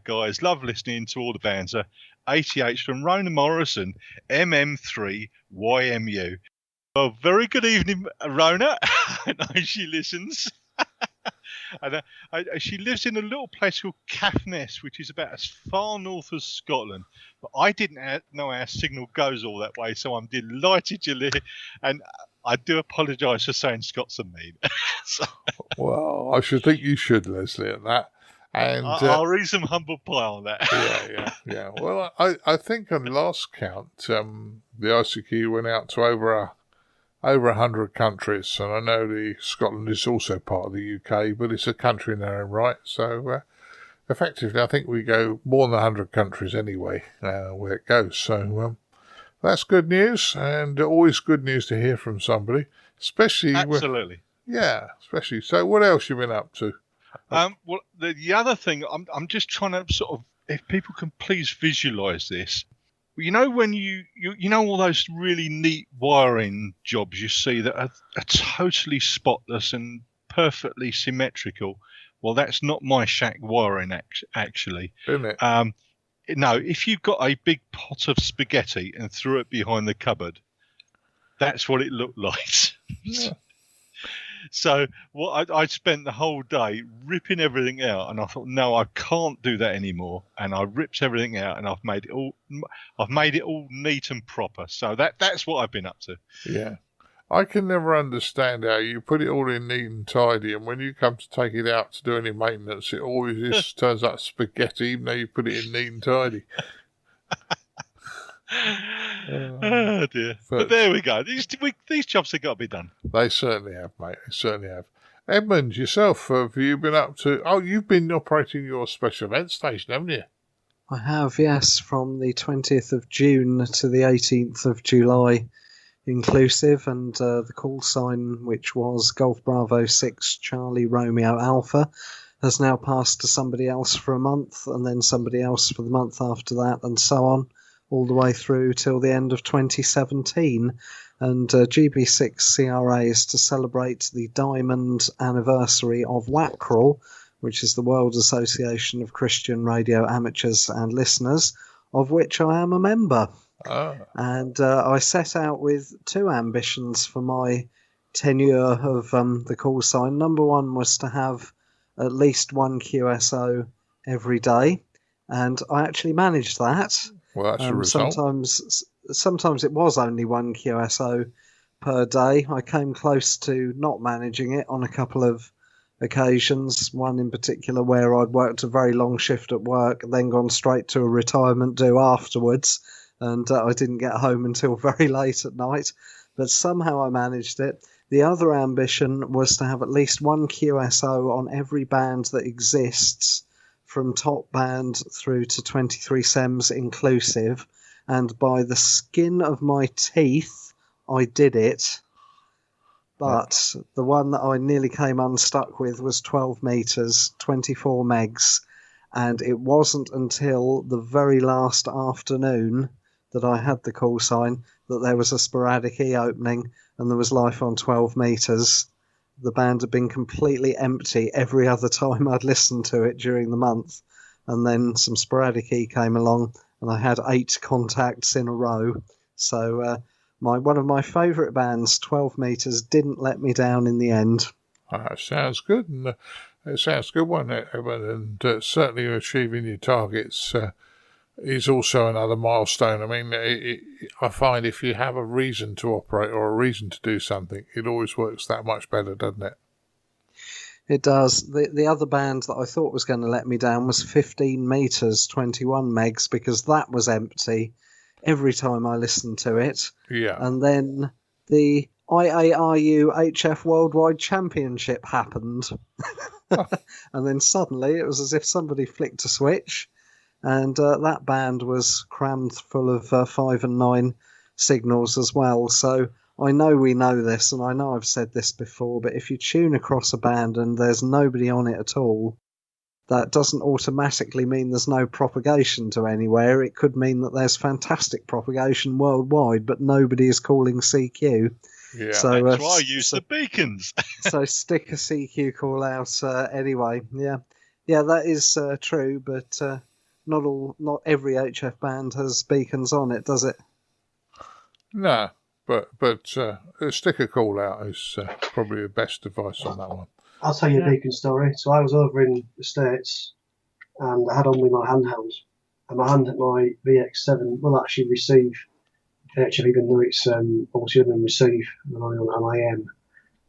guys. Love listening to all the bands. 88 from Rona Morrison, MM3YMU. Well, very good evening, Rona. I know she listens. And she lives in a little place called Caithness, which is about as far north as Scotland. But I didn't know our signal goes all that way, so I'm delighted you live. And I do apologise for saying Scots are mean. Well, I should think you should, Leslie, at that. And I'll read some humble pie on that. Yeah. Well, I think on last count, the ICQ went out to over 100 countries, and I know Scotland is also part of the UK, but it's a country in their own right. So effectively, I think we go more than 100 countries anyway, where it goes. So that's good news, and always good news to hear from somebody, especially. Absolutely. Especially. So, what else you been up to? Well, the other thing, I'm just trying to sort of, if people can please visualise this. You know when you know all those really neat wiring jobs you see that are totally spotless and perfectly symmetrical. Well, that's not my shack wiring actually. Isn't it? No, if you got a big pot of spaghetti and threw it behind the cupboard, that's what it looked like. Yeah. So I spent the whole day ripping everything out, and I thought, no, I can't do that anymore. And I ripped everything out, and I've made it all neat and proper. So that's what I've been up to. Yeah. I can never understand how you put it all in neat and tidy, and when you come to take it out to do any maintenance, it always just turns out spaghetti, even though you put it in neat and tidy. Oh dear! But there we go. These jobs have got to be done. They certainly have, mate. They certainly have. Edmund, yourself, have you been up to? Oh, you've been operating your special event station, haven't you? I have, yes, from the 20th of June to the 18th of July inclusive, and the call sign, which was Golf Bravo 6 Charlie Romeo Alpha, has now passed to somebody else for a month, and then somebody else for the month after that, and so on, all the way through till the end of 2017. And GB6CRA is to celebrate the diamond anniversary of WACRL, which is the World Association of Christian Radio Amateurs and Listeners, of which I am a member. Oh. And I set out with two ambitions for my tenure of the call sign. Number one was to have at least one QSO every day, and I actually managed that. Well, that's a result. Sometimes it was only one QSO per day. I came close to not managing it on a couple of occasions, one in particular where I'd worked a very long shift at work, then gone straight to a retirement do afterwards, and I didn't get home until very late at night, but somehow I managed it. The other ambition was to have at least one QSO on every band that exists, from top band through to 23 SEMs inclusive, and by the skin of my teeth, I did it. But the one that I nearly came unstuck with was 12 meters, 24 megs, and it wasn't until the very last afternoon that I had the call sign that there was a sporadic E opening and there was life on 12 meters. The band had been completely empty every other time I'd listened to it during the month, and then some sporadic E came along and I had 8 contacts in a row. So one of my favourite bands, 12 meters, didn't let me down in the end. Sounds good, and it sounds good, wasn't it, Evan? And certainly achieving your targets is also another milestone. I mean, I find if you have a reason to operate or a reason to do something, it always works that much better, doesn't it? It does. The other band that I thought was going to let me down was 15 meters, 21 megs, because that was empty every time I listened to it. Yeah. And then the IARU HF Worldwide Championship happened. And then suddenly it was as if somebody flicked a switch, and that band was crammed full of 5 and 9 signals as well. So I know we know this, and I know I've said this before, but if you tune across a band and there's nobody on it at all, that doesn't automatically mean there's no propagation to anywhere. It could mean that there's fantastic propagation worldwide, but nobody is calling CQ. Yeah, so that's why I use the beacons. So stick a CQ call out anyway. Yeah, that is true, but not every HF band has beacons on it, does it? No, but a sticker call out is probably the best advice on that one. I'll tell you a beacon story. So I was over in the States and I had on me my handheld, and my VX7 will actually receive HF, even though it's obviously on receive and on AM.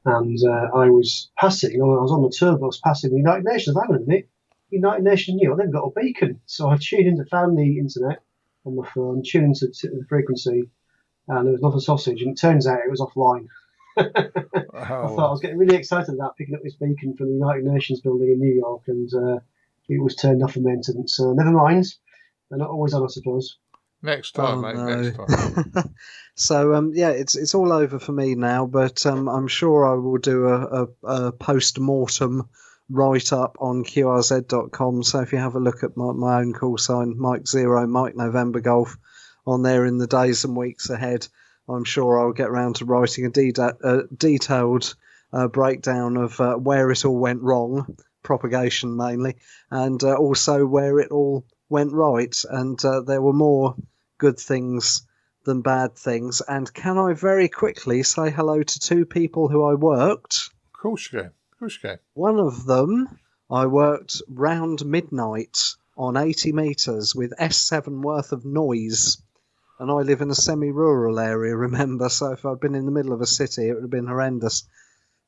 And I was passing, I was on the tour bus passing the United Nations. Hang on a minute, United Nations New, they've got a beacon. So I found the internet on my phone, tuned into the frequency, and there was nothing sausage, and it turns out it was offline. I thought I was getting really excited about picking up this beacon from the United Nations building in New York, and it was turned off for maintenance. So never mind, they're not always on, I suppose. Next time, mate. No. Next time. So it's all over for me now, but I'm sure I will do a post-mortem write-up on QRZ.com. So if you have a look at my own call sign, Mike 0, Mike November Golf, on there in the days and weeks ahead. I'm sure I'll get around to writing a detailed breakdown of where it all went wrong, propagation mainly, and also where it all went right. And there were more good things than bad things. And can I very quickly say hello to two people who I worked? Of course you can. One of them, I worked round midnight on 80 metres with S7 worth of noise. And I live in a semi-rural area, remember, so if I'd been in the middle of a city, it would have been horrendous.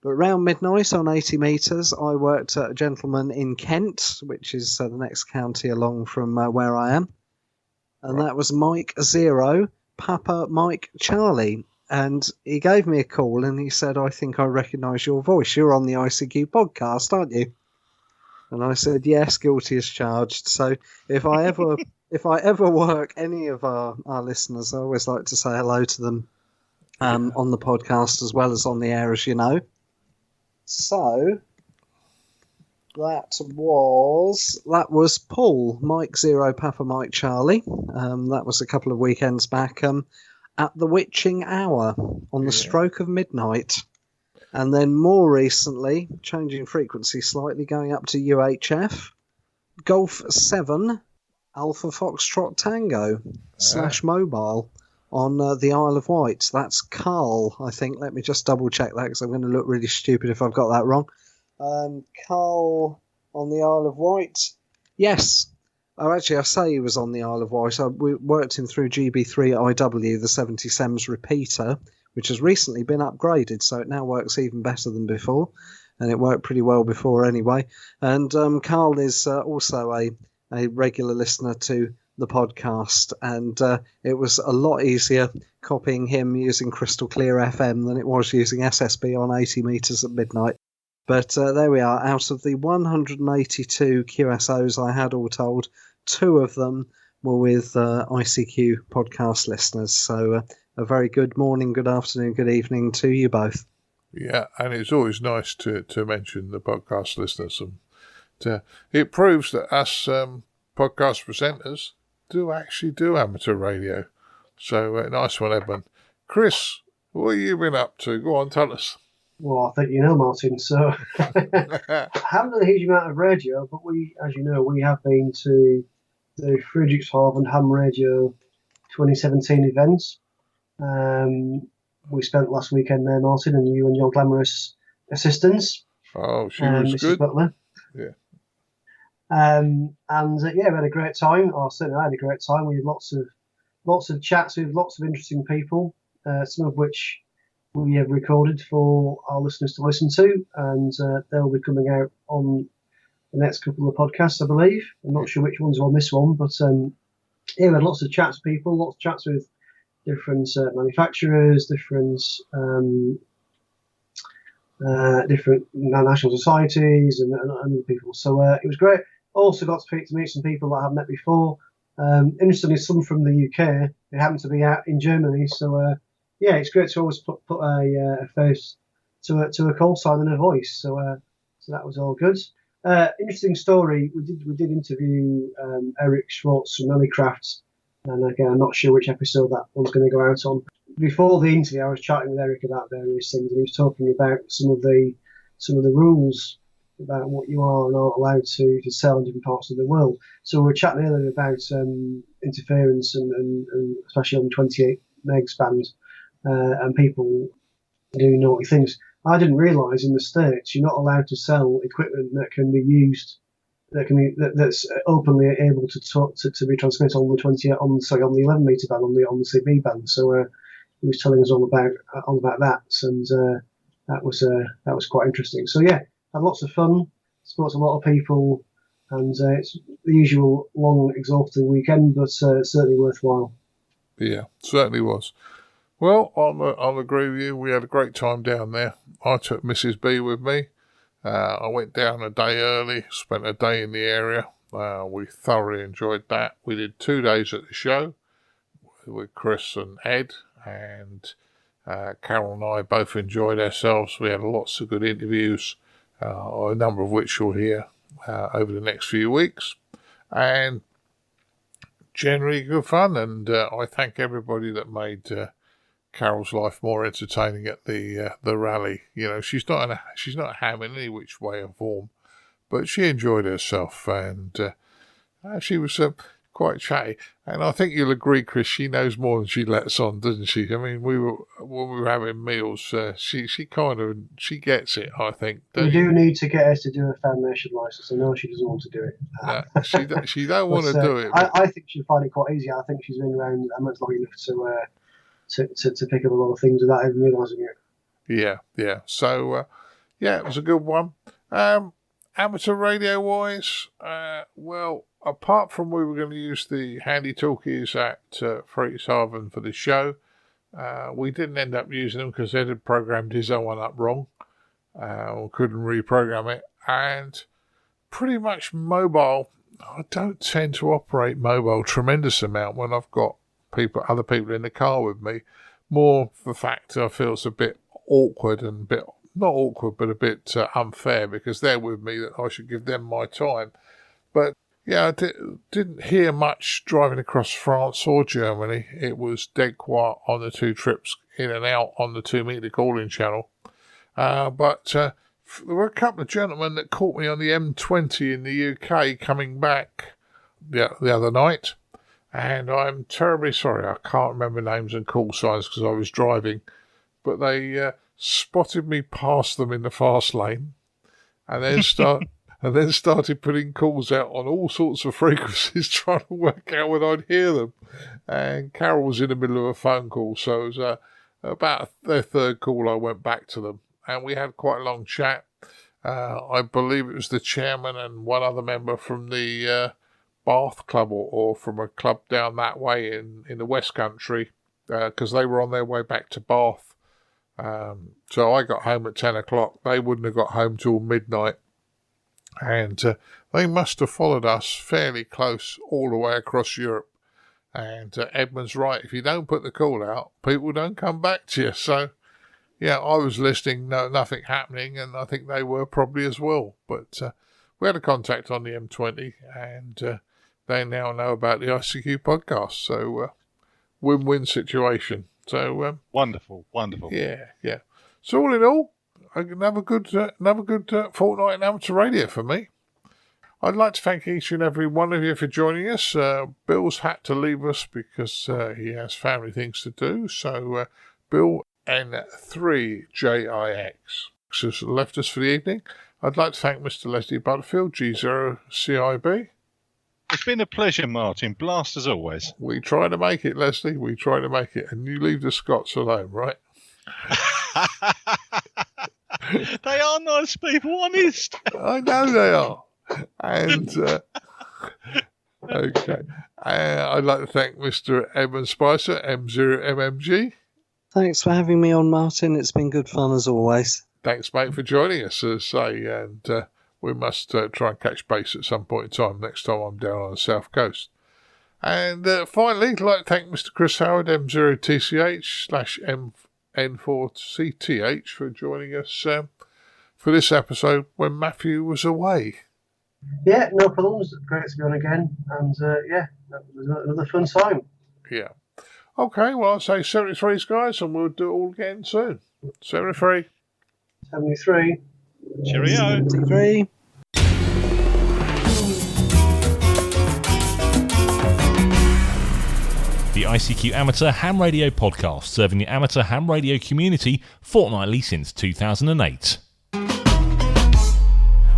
But around midnight on 80 metres, I worked at a gentleman in Kent, which is the next county along from where I am. And that was Mike 0, Papa Mike Charlie. And he gave me a call and he said, I think I recognise your voice. You're on the ICQ podcast, aren't you? And I said, yes, guilty as charged. So if I ever work any of our listeners, I always like to say hello to them on the podcast as well as on the air, as you know. So that was Paul, Mike 0, Papa Mike Charlie. That was a couple of weekends back at the witching hour on the stroke of midnight. And then more recently, changing frequency slightly, going up to UHF, Golf 7, Alpha Foxtrot Tango / mobile on the Isle of Wight. That's Carl, I think. Let me just double check that because I'm going to look really stupid if I've got that wrong. Carl on the Isle of Wight. Yes. Oh, actually, I say he was on the Isle of Wight. We worked him through GB3IW, the 70 SEMS repeater, which has recently been upgraded, so it now works even better than before. And it worked pretty well before anyway. And Carl is also a regular listener to the podcast, and it was a lot easier copying him using Crystal Clear FM than it was using SSB on 80 metres at midnight. But there we are. Out of the 182 QSOs I had all told, 2 of them were with ICQ podcast listeners. So a very good morning, good afternoon, good evening to you both. Yeah, and it's always nice to mention the podcast listeners. And it proves that us podcast presenters do actually do amateur radio. So nice one, Edmund. Chris, what have you been up to? Go on, tell us. Well, I think you know, Martin. So I haven't done a huge amount of radio, but we, as you know, we have been to the Frederikshavn Ham Radio 2017 events. We spent last weekend there, Martin, and you and your glamorous assistants. Oh, she was Mrs. good. Butler. Yeah. And we had a great time. Or certainly I had a great time. We had lots of chats with lots of interesting people, some of which we have recorded for our listeners to listen to, and they'll be coming out on the next couple of podcasts, I believe. I'm not sure which ones are on this one, but we had lots of chats with people, lots of chats with different manufacturers, different national societies, and other people. So it was great. Also got to meet some people that I've met before. Interestingly, some from the UK. They happen to be out in Germany. So it's great to always put a face to a call sign and a voice. So that was all good. Interesting story. We did interview Eric Schwartz from Ellicraft, and again, I'm not sure which episode that one's going to go out on. Before the interview, I was chatting with Eric about various things, and he was talking about some of the rules about what you are and aren't allowed to sell in different parts of the world. So we were chatting earlier about interference and especially on the 28 megs band and people doing naughty things. I didn't realise in the States you're not allowed to sell equipment that can be used, that's openly able to be transmitted on the 11 meter band on the CB band. So he was telling us all about that, and that was quite interesting. So yeah, had lots of fun, spoke to a lot of people, and it's the usual long, exhausting weekend, but certainly worthwhile. Yeah, certainly was. Well, I'll agree with you. We had a great time down there. I took Mrs. B with me. I went down a day early, spent a day in the area. We thoroughly enjoyed that. We did 2 days at the show with Chris and Ed, and Carol and I both enjoyed ourselves. We had lots of good interviews, a number of which you'll hear over the next few weeks. And generally good fun, and I thank everybody that made Carol's life more entertaining at the rally. She's not a ham in any which way or form, but she enjoyed herself, and she was quite chatty. And I think you'll agree, Chris, she knows more than she lets on, doesn't she? I mean, when we were having meals, she gets it, I think. We do need to get her to do a fan nation license. I know she doesn't want to do it. No, she don't want to do it. I think she'll find it quite easy. I think she's been around much long enough to pick up a lot of things without even realising it. Yeah. So, it was a good one. Amateur radio wise, well, apart from we were going to use the handy talkies at Friedrichshafen for the show, we didn't end up using them because Ed had programmed his own one up wrong, or couldn't reprogram it. And pretty much mobile, I don't tend to operate mobile tremendous amount when I've got other people in the car with me. More for the fact I feel it's a bit awkward and not awkward, but a bit unfair because they're with me, that I should give them my time. But yeah, I didn't hear much driving across France or Germany. It was dead quiet on the two trips in and out on the 2 meter calling channel. But there were a couple of gentlemen that caught me on the M20 in the UK coming back the other night. And I'm terribly sorry, I can't remember names and call signs because I was driving. But they spotted me past them in the fast lane, and then started putting calls out on all sorts of frequencies, trying to work out when I'd hear them. And Carol was in the middle of a phone call, so it was about their third call I went back to them, and we had quite a long chat. I believe it was the chairman and one other member from the Bath Club or from a club down that way in the West Country, because they were on their way back to Bath. So I got home at 10 o'clock. They wouldn't have got home till midnight. And they must have followed us fairly close all the way across Europe. And Edmund's right. If you don't put the call out, people don't come back to you. So, yeah, I was listening, nothing happening, and I think they were probably as well. But we had a contact on the M20, and they now know about the ICQ podcast. So, win-win situation. So wonderful. Yeah. So all in all, another good fortnight in amateur radio for me. I'd like to thank each and every one of you for joining us. Bill's had to leave us because he has family things to do. So Bill N3JIX has left us for the evening. I'd like to thank Mr. Leslie Butterfield G0CIB. It's been a pleasure, Martin. Blast as always. We try to make it, Leslie. We try to make it. And you leave the Scots alone, right? They are nice people, honest. I know they are. And, okay. I'd like to thank Mr. Edmund Spicer M0MNG. Thanks for having me on, Martin. It's been good fun as always. Thanks, mate, for joining us, as I say. And we must try and catch base at some point in time next time I'm down on the south coast. And finally, I'd like to thank Mr. Chris Howard, M0TCH/N4CTH, for joining us for this episode when Matthew was away. Yeah, no problems. Great to be on again. And that was another fun time. Yeah. Okay, well, I'll say 73's, guys, and we'll do it all again soon. 73. 73. Cheerio. 73. The ICQ Amateur Ham Radio Podcast, serving the amateur ham radio community fortnightly since 2008.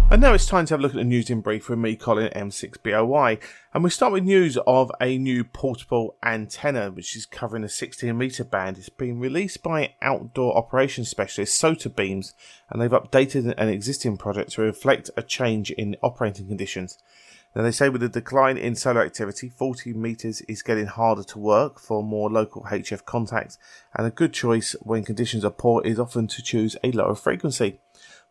And now it's time to have a look at the news in brief with me, Colin M6BOY. And we start with news of a new portable antenna, which is covering a 16 metre band. It's been released by outdoor operations specialist Sota Beams, and they've updated an existing project to reflect a change in operating conditions. Now, they say with the decline in solar activity, 40 metres is getting harder to work for more local HF contacts, and a good choice when conditions are poor is often to choose a lower frequency.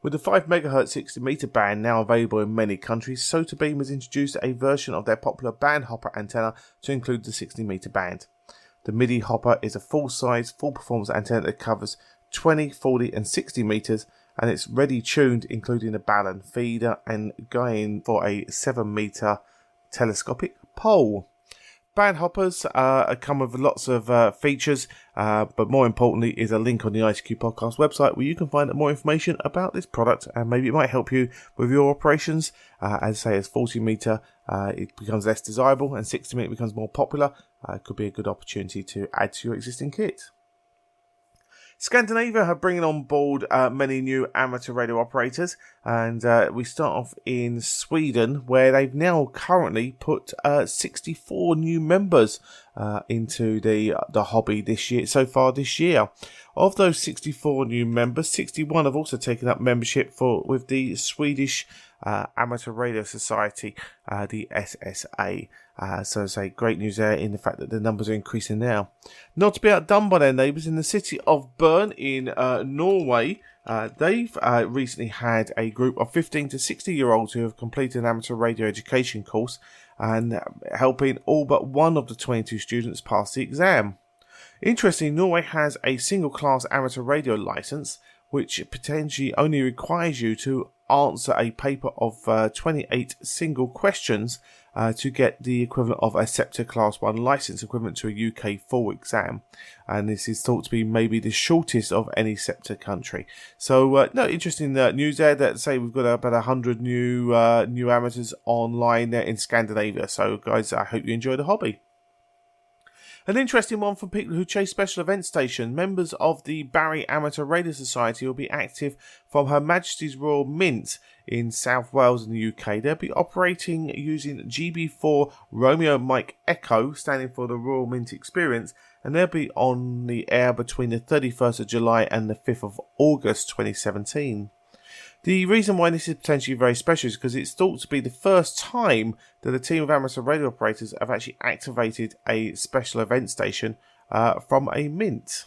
With the 5 MHz 60 metre band now available in many countries, Sota Beam has introduced a version of their popular band hopper antenna to include the 60 metre band. The MIDI hopper is a full-size, full-performance antenna that covers 20, 40 and 60 metres, and it's ready tuned, including a balun feeder and going for a 7 metre telescopic pole. Band hoppers come with lots of features, but more importantly is a link on the ICQ podcast website where you can find more information about this product, and maybe it might help you with your operations. As I say, as 40 meter it becomes less desirable and 60 meter becomes more popular. It could be a good opportunity to add to your existing kit. Scandinavia are bringing on board many new amateur radio operators, and we start off in Sweden, where they've now currently put 64 new members into the hobby this year. So far this year, of those 64 new members, 61 have also taken up membership with the Swedish Amateur Radio Society, the SSA. So say great news there in the fact that the numbers are increasing now. Not to be outdone by their neighbours in the city of Bern in Norway, they've recently had a group of 15 to 60-year-olds who have completed an amateur radio education course and helping all but one of the 22 students pass the exam. Interestingly, Norway has a single-class amateur radio licence, which potentially only requires you to answer a paper of 28 single questions to get the equivalent of a SEPTA Class 1 licence, equivalent to a UK full exam. And this is thought to be maybe the shortest of any SEPTA country. So, interesting news there that say we've got about 100 new amateurs online there in Scandinavia. So, guys, I hope you enjoy the hobby. An interesting one for people who chase special event station. Members of the Barry Amateur Radio Society will be active from Her Majesty's Royal Mint in South Wales in the UK. They'll be operating using GB4 Romeo Mike Echo, standing for the Royal Mint Experience, and they'll be on the air between the 31st of July and the 5th of August 2017. The reason why this is potentially very special is because it's thought to be the first time that a team of amateur radio operators have actually activated a special event station from a mint.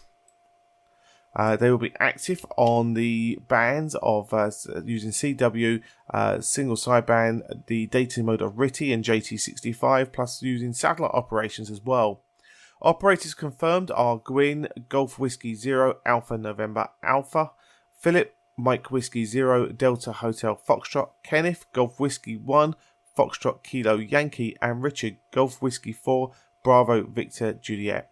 They will be active on the bands of using CW single sideband, the data mode of RTTY and JT65, plus using satellite operations as well. Operators confirmed are Gwyn, Golf Whiskey 0, Alpha November Alpha, Philip, Mike Whiskey 0, Delta Hotel Foxtrot, Kenneth, Golf Whiskey 1, Foxtrot Kilo Yankee, and Richard, Golf Whiskey 4, Bravo Victor Juliet.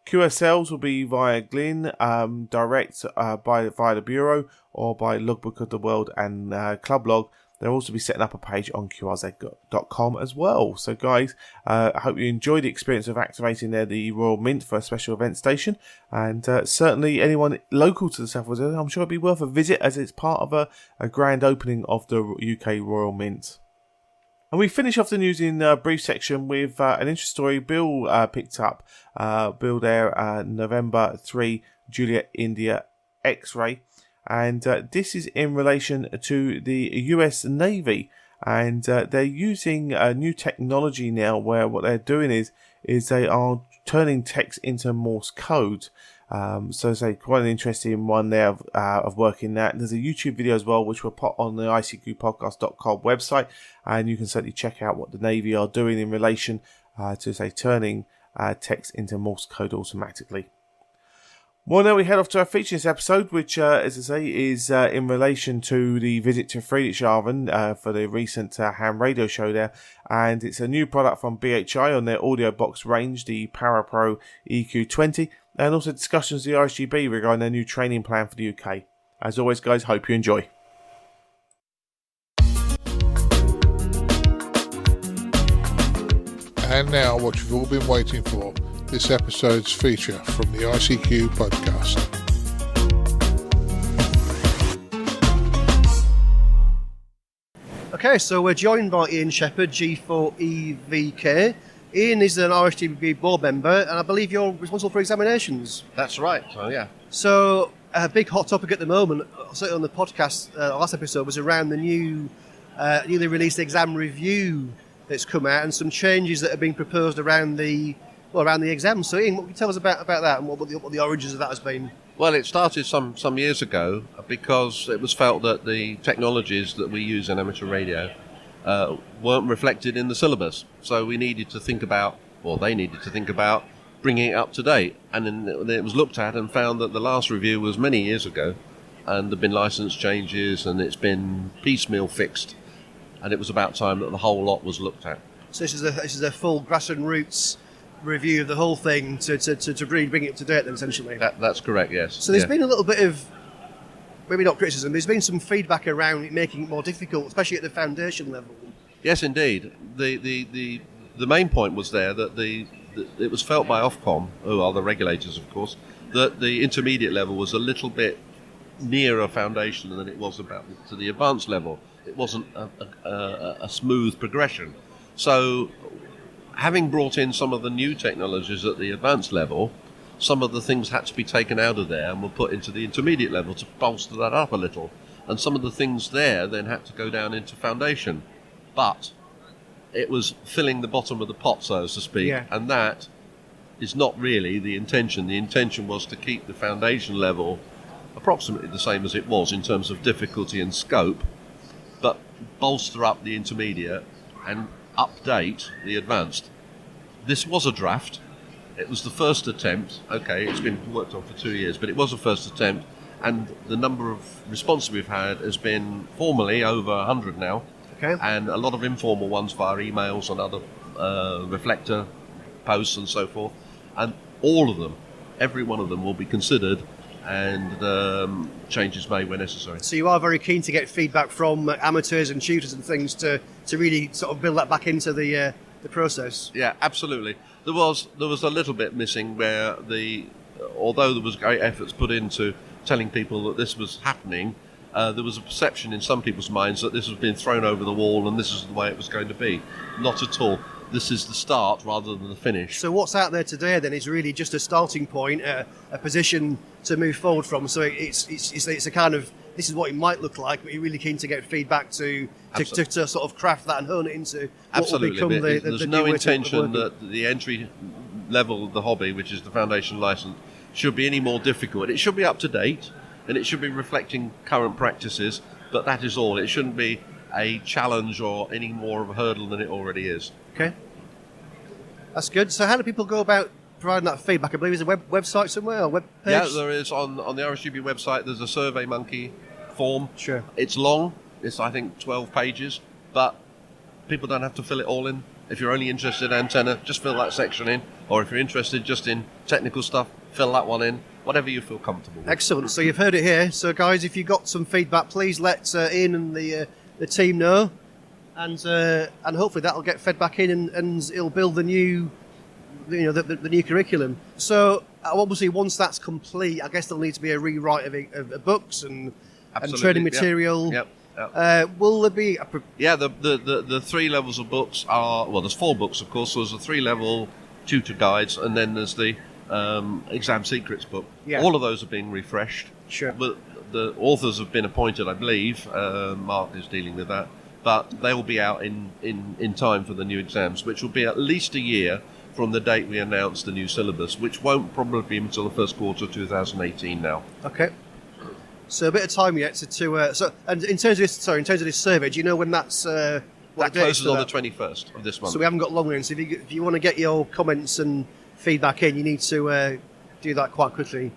QSLs will be via Glyn, direct via the Bureau, or by Logbook of the World and Club Log. They'll also be setting up a page on QRZ.com as well. So guys, I hope you enjoyed the experience of activating the Royal Mint for a special event station. And certainly anyone local to the South Wales, I'm sure it'd be worth a visit as it's part of a grand opening of the UK Royal Mint. And we finish off the news in brief section with an interesting story Bill picked up. Bill there, November 3, Juliet India X-Ray. And this is in relation to the US Navy, and they're using new technology now where what they're doing is they are turning text into Morse code. So it's quite an interesting one there of working that. There's a YouTube video as well which we'll put on the ICQpodcast.com website, and you can certainly check out what the Navy are doing in relation to turning text into Morse code automatically. Well, now we head off to our feature this episode, which, as I say, is in relation to the visit to Friedrichshafen for the recent ham radio show there. And it's a new product from BHI on their audio box range, the ParaPro EQ20, and also discussions with the RSGB regarding their new training plan for the UK. As always, guys, hope you enjoy. And now, what you've all been waiting for. This episode's feature from the ICQ podcast. Okay, so we're joined by Ian Shepherd, G4EVK. Ian is an RSGB board member, and I believe you're responsible for examinations. That's right, so yeah. So, a big hot topic at the moment, certainly on the podcast, last episode, was around the newly released exam review that's come out and some changes that are being proposed around the exams. So Ian, what can you tell us about that and what the origins of that has been? Well, it started some years ago because it was felt that the technologies that we use in amateur radio weren't reflected in the syllabus. So we needed to think about, or they needed to think about, bringing it up to date. And then it was looked at and found that the last review was many years ago, and there have been license changes and it's been piecemeal fixed. And it was about time that the whole lot was looked at. So this is a full grass and roots review of the whole thing to really bring it up to date then, essentially. That's correct, yes. So there's been a little bit of, maybe not criticism, there's been some feedback around it making it more difficult, especially at the foundation level. Yes, indeed. The main point was there that it was felt by Ofcom, who are the regulators, of course, that the intermediate level was a little bit nearer foundation than it was about to the advanced level. It wasn't a smooth progression. So, having brought in some of the new technologies at the advanced level, some of the things had to be taken out of there and were put into the intermediate level to bolster that up a little. And some of the things there then had to go down into foundation. But it was filling the bottom of the pot, so to speak, and that is not really the intention. The intention was to keep the foundation level approximately the same as it was in terms of difficulty and scope, but bolster up the intermediate and update the advanced. This was a draft. It was the first attempt. Okay, it's been worked on for 2 years, but it was a first attempt, and the number of responses we've had has been formally over 100 now. Okay. And a lot of informal ones via emails and other reflector posts and so forth. And all of them, every one of them will be considered and changes made where necessary. So you are very keen to get feedback from amateurs and tutors and things to really sort of build that back into the process. Yeah, absolutely. There was a little bit missing where although there was great efforts put into telling people that this was happening, there was a perception in some people's minds that this was being thrown over the wall and this is the way it was going to be. Not at all. This is the start rather than the finish. So what's out there today then is really just a starting point, a position to move forward from. So it's a kind of, this is what it might look like, but you're really keen to get feedback to sort of craft that and hone it into what will become There's no intention that the entry level of the hobby, which is the foundation license, should be any more difficult. It should be up to date and it should be reflecting current practices, but that is all. It shouldn't be a challenge or any more of a hurdle than it already is. Okay. That's good. So how do people go about providing that feedback? I believe there's a website somewhere or web page? Yeah, there is. On the RSGB website, there's a SurveyMonkey form. Sure. It's long. It's, I think, 12 pages, but people don't have to fill it all in. If you're only interested in antenna, just fill that section in. Or if you're interested just in technical stuff, fill that one in. Whatever you feel comfortable with. Excellent. So you've heard it here. So guys, if you've got some feedback, please let Ian and the team know. And hopefully that'll get fed back in and it'll build the new, the new curriculum. So obviously once that's complete, I guess there'll need to be a rewrite of books and training material. Yep. Will there be the 3 levels of books are, well, there's 4 books, of course. So there's the 3-level tutor guides, and then there's the exam secrets book. Yeah. All of those are being refreshed. Sure. But the authors have been appointed, I believe. Mark is dealing with that. But they will be out in time for the new exams, which will be at least a year from the date we announce the new syllabus, which won't probably be until the first quarter of 2018 now. Okay. So a bit of time yet and in terms of this survey, do you know when that's that closes on the 21st of this month. So we haven't got long then. So if you want to get your comments and feedback in, you need to do that quite quickly.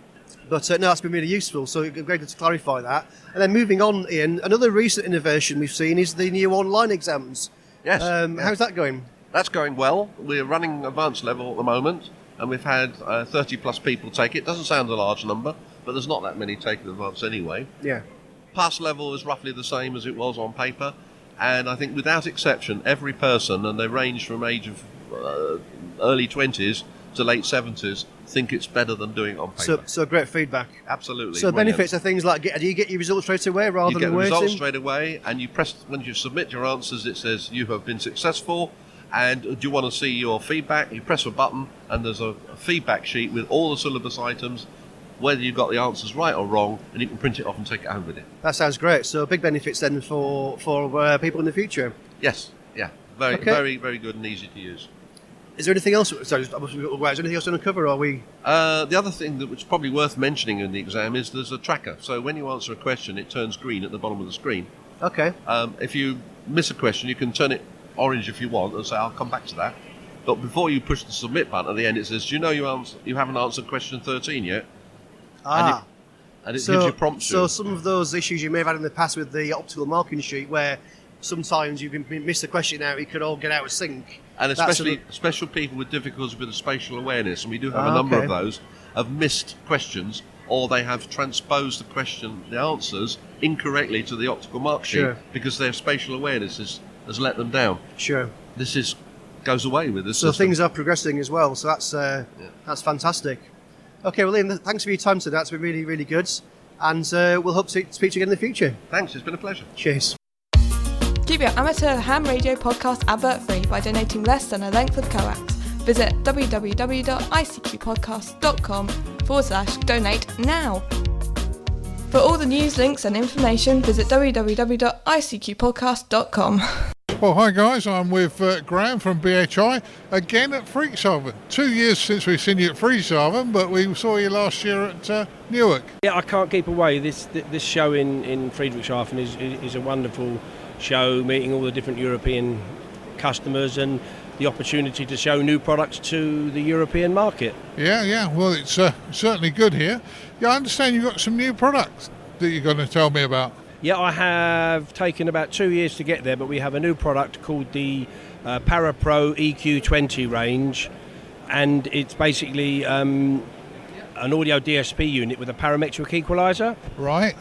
But no, that's been really useful, so great to clarify that. And then moving on, Ian, another recent innovation we've seen is the new online exams. Yes. How's that going? That's going well. We're running advanced level at the moment, and we've had 30 plus people take it. Doesn't sound a large number, but there's not that many taking advanced anyway. Yeah. Pass level is roughly the same as it was on paper, and I think without exception, every person, and they range from age of early 20s to late 70s, think it's better than doing it on paper. So great feedback. Absolutely. So benefits are things like, do you get your results straight away rather than waiting? You get the results straight away, and you press, when you submit your answers, it says you have been successful, and do you want to see your feedback? You press a button, and there's a feedback sheet with all the syllabus items, whether you got the answers right or wrong, and you can print it off and take it home with you. That sounds great. So big benefits then for people in the future. Yes, yeah. Very, very good and easy to use. Is there anything else? Sorry, is there anything else to uncover? Or are we? The other thing which is probably worth mentioning in the exam is there's a tracker. So when you answer a question, it turns green at the bottom of the screen. Okay. If you miss a question, you can turn it orange if you want, and say I'll come back to that. But before you push the submit button at the end, it says, "Do you know you haven't answered question 13 yet?" And it gives you prompts. So some of those issues you may have had in the past with the optical marking sheet, where sometimes you can miss the question out, it could all get out of sync. And especially special people with difficulties with the spatial awareness, and we do have a number of those, have missed questions, or they have transposed the answers incorrectly to the optical mark sheet because their spatial awareness has let them down. Sure. This goes away with this So system. things are progressing as well, so that's fantastic. Okay, well, Ian, thanks for your time today. That's been really, really good. And we'll hope to speak to you again in the future. Thanks, it's been a pleasure. Cheers. Keep your amateur ham radio podcast advert free by donating less than a length of coax. Visit www.icqpodcast.com/donate now. For all the news, links and information, visit www.icqpodcast.com. Well, hi guys, I'm with Graham from BHI, again at Friedrichshafen. 2 years since we've seen you at Friedrichshafen, but we saw you last year at Newark. Yeah, I can't keep away. This show in Friedrichshafen is a wonderful show, meeting all the different European customers and the opportunity to show new products to the European market. Yeah, well, it's certainly good here. Yeah, I understand you've got some new products that you're going to tell me about. Yeah, I have taken about 2 years to get there, but we have a new product called the ParaPro EQ20 range, and it's basically an audio DSP unit with a parametric equalizer. Right.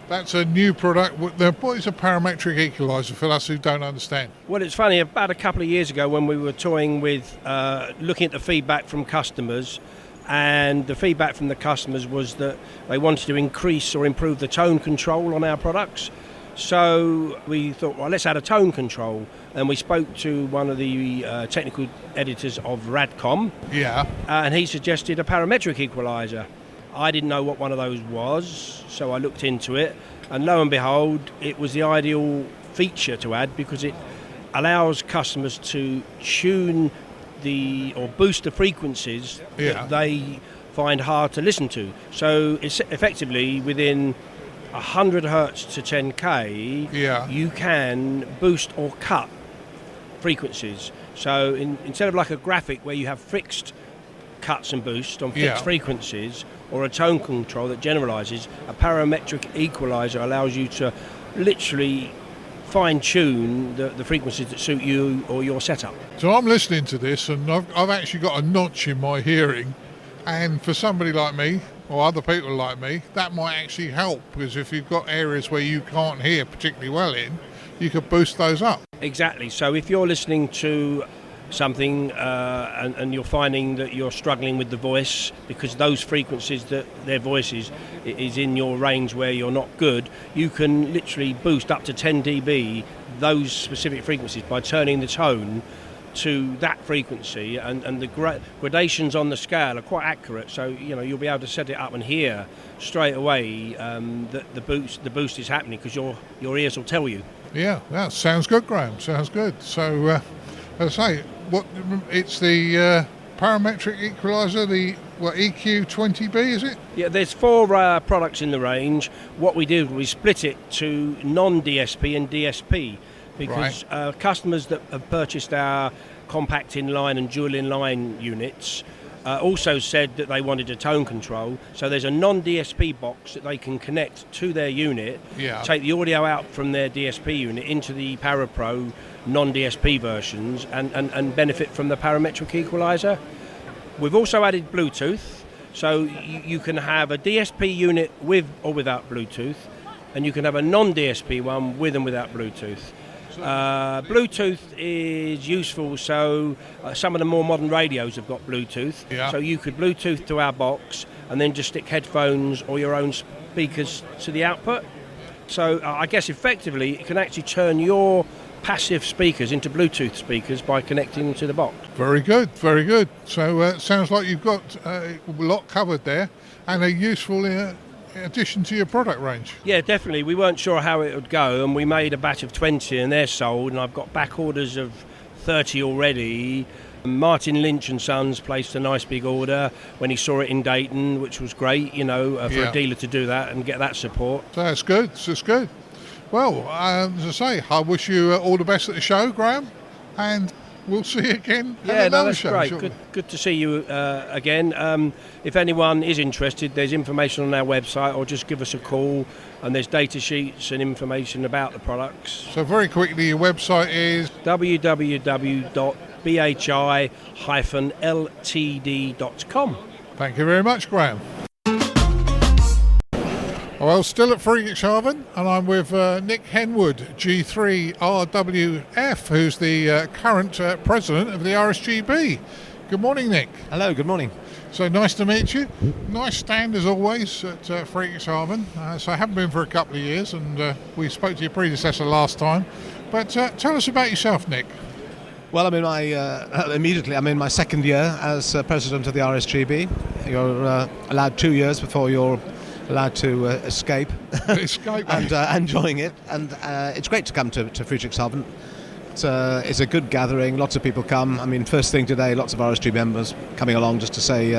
That's a new product. What is a parametric equalizer for us who don't understand? Well, it's funny, about a couple of years ago when we were toying with looking at the feedback from customers, and the feedback from the customers was that they wanted to increase or improve the tone control on our products. So we thought, well, let's add a tone control. And we spoke to one of the technical editors of Radcom. Yeah. And he suggested a parametric equalizer. I didn't know what one of those was, so I looked into it. And lo and behold, it was the ideal feature to add because it allows customers to tune or boost the frequencies that they find hard to listen to. So it's effectively within 100 hertz to 10k, you can boost or cut frequencies. So instead of like a graphic where you have fixed cuts and boosts on fixed frequencies, or a tone control that generalizes, a parametric equalizer allows you to literally fine-tune the frequencies that suit you or your setup. So I'm listening to this and I've actually got a notch in my hearing, and for somebody like me or other people like me, that might actually help, because if you've got areas where you can't hear particularly well in, you could boost those up. Exactly. So if you're listening to something and you're finding that you're struggling with the voice because those frequencies that their voices is in your range where you're not good, you can literally boost up to 10 dB those specific frequencies by turning the tone to that frequency, and the gradations on the scale are quite accurate, so you'll be able to set it up and hear straight away that the boost is happening, because your ears will tell you. Yeah, that sounds good, Graham. Sounds good. So as I say, it's the parametric equalizer, the EQ20B, is it? Yeah, there's 4 products in the range. What we did, we split it to non-DSP and DSP, because customers that have purchased our compact inline and dual inline units also said that they wanted a tone control. So there's a non-DSP box that they can connect to their unit, take the audio out from their DSP unit into the ParaPro non-DSP versions, and benefit from the parametric equalizer. We've also added Bluetooth, so you can have a DSP unit with or without Bluetooth, and you can have a non-DSP one with and without Bluetooth. Bluetooth is useful, so some of the more modern radios have got Bluetooth, so you could Bluetooth to our box and then just stick headphones or your own speakers to the output. So I guess effectively it can actually turn your passive speakers into Bluetooth speakers by connecting them to the box. Very good, very good. So it sounds like you've got a lot covered there, and a useful addition to your product range. Yeah, definitely. We weren't sure how it would go, and we made a batch of 20 and they're sold, and I've got back orders of 30 already. Martin Lynch and Sons placed a nice big order when he saw it in Dayton, which was great, for a dealer to do that and get that support. So that's good, that's good. Well, as I say, I wish you all the best at the show, Graham, and we'll see you again. Yeah, no, that's great. Good to see you again. If anyone is interested, there's information on our website, or just give us a call, and there's data sheets and information about the products. So very quickly, your website is www.bhi-ltd.com. Thank you very much, Graham. Well, still at Friedrichshafen, and I'm with Nick Henwood, G3RWF, who's the current president of the RSGB. Good morning, Nick. Hello, good morning. So nice to meet you. Nice stand as always at Friedrichshafen. So I haven't been for a couple of years, and we spoke to your predecessor last time. But tell us about yourself, Nick. Well, I'm in my second year as president of the RSGB. You're allowed 2 years before you're allowed to escape and enjoying it, and it's great to come to Friedrichshafen. It's a good gathering. Lots of people come. I mean, first thing today, lots of RSG members coming along just to say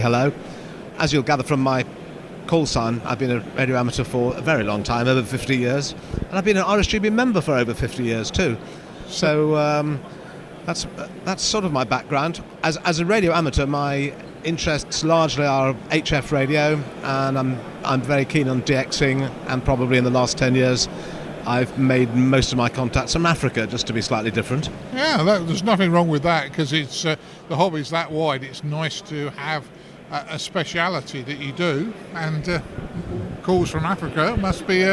hello. As you'll gather from my call sign, I've been a radio amateur for a very long time, over 50 years, and I've been an RSGB member for over 50 years too. So that's sort of my background. As a radio amateur, my interests largely are HF radio, and I'm very keen on DXing, and probably in the last 10 years I've made most of my contacts from Africa, just to be slightly different. Yeah, there's nothing wrong with that, because it's the hobby's that wide. It's nice to have a speciality that you do, and calls from Africa must be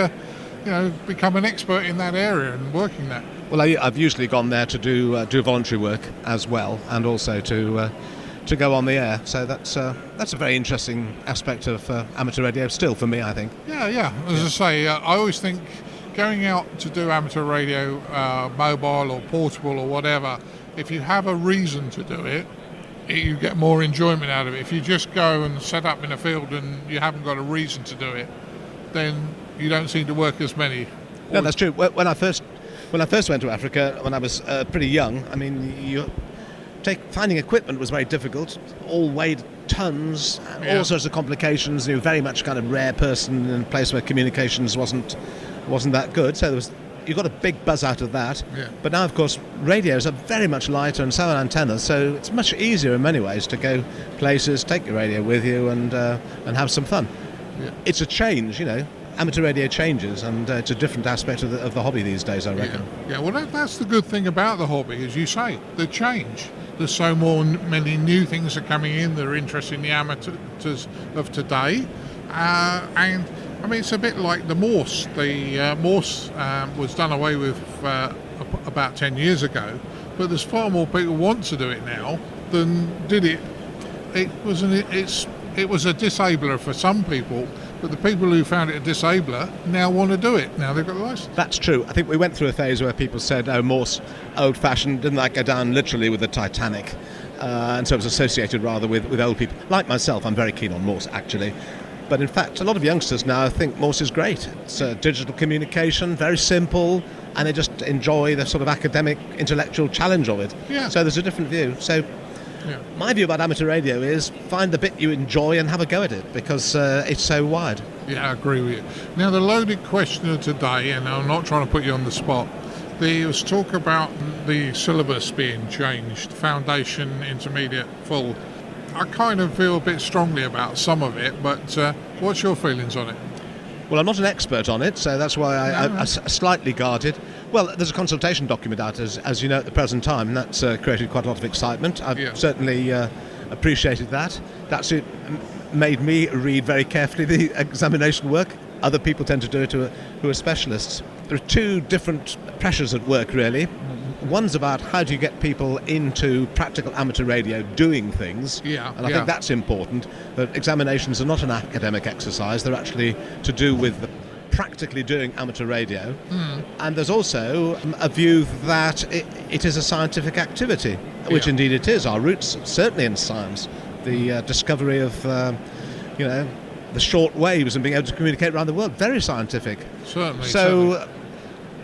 become an expert in that area and working that. Well, I've usually gone there to do voluntary work as well, and also to go on the air. So that's a very interesting aspect of amateur radio still for me, I think. Yeah. As I say, I always think going out to do amateur radio, mobile or portable or whatever, if you have a reason to do it, you get more enjoyment out of it. If you just go and set up in a field and you haven't got a reason to do it, then you don't seem to work as many. No, that's true. When I first went to Africa, when I was pretty young, I mean, finding equipment was very difficult. All weighed tons, all sorts of complications. You were very much kind of rare person in a place where communications wasn't that good. So you got a big buzz out of that. Yeah. But now, of course, radios are very much lighter, and so are antennas. So it's much easier in many ways to go places, take your radio with you, and have some fun. Yeah. It's a change, Amateur radio changes, and it's a different aspect of the hobby these days, I reckon. Yeah. Well, that's the good thing about the hobby, as you say, the change. There's so many new things are coming in that are interesting the amateurs of today, and I mean, it's a bit like the Morse. The Morse was done away with about 10 years ago, but there's far more people want to do it now than did it. It was a disabler for some people, but the people who found it a disabler now want to do it. Now they've got the license. That's true. I think we went through a phase where people said, oh, Morse, old-fashioned, didn't that go down literally with the Titanic? And so it was associated rather with old people. Like myself, I'm very keen on Morse, actually. But in fact, a lot of youngsters now think Morse is great. It's digital communication, very simple, and they just enjoy the sort of academic, intellectual challenge of it. Yeah. So there's a different view. So my view about amateur radio is find the bit you enjoy and have a go at it, because it's so wide. Yeah, I agree with you. Now, the loaded question of today, and I'm not trying to put you on the spot, there was talk about the syllabus being changed, foundation, intermediate, full. I kind of feel a bit strongly about some of it, but what's your feelings on it? Well, I'm not an expert on it, so that's why I'm slightly guarded. Well, there's a consultation document out, as you know, at the present time, and that's created quite a lot of excitement. I've certainly appreciated that. That's made me read very carefully the examination work. Other people tend to do it who are specialists. There are two different pressures at work, really. One's about how do you get people into practical amateur radio doing things, and I think that's important. That examinations are not an academic exercise, they're actually to do with practically doing amateur radio. And there's also a view that it is a scientific activity, which indeed it is. Our roots certainly in science. The discovery of the short waves and being able to communicate around the world, very scientific. Certainly.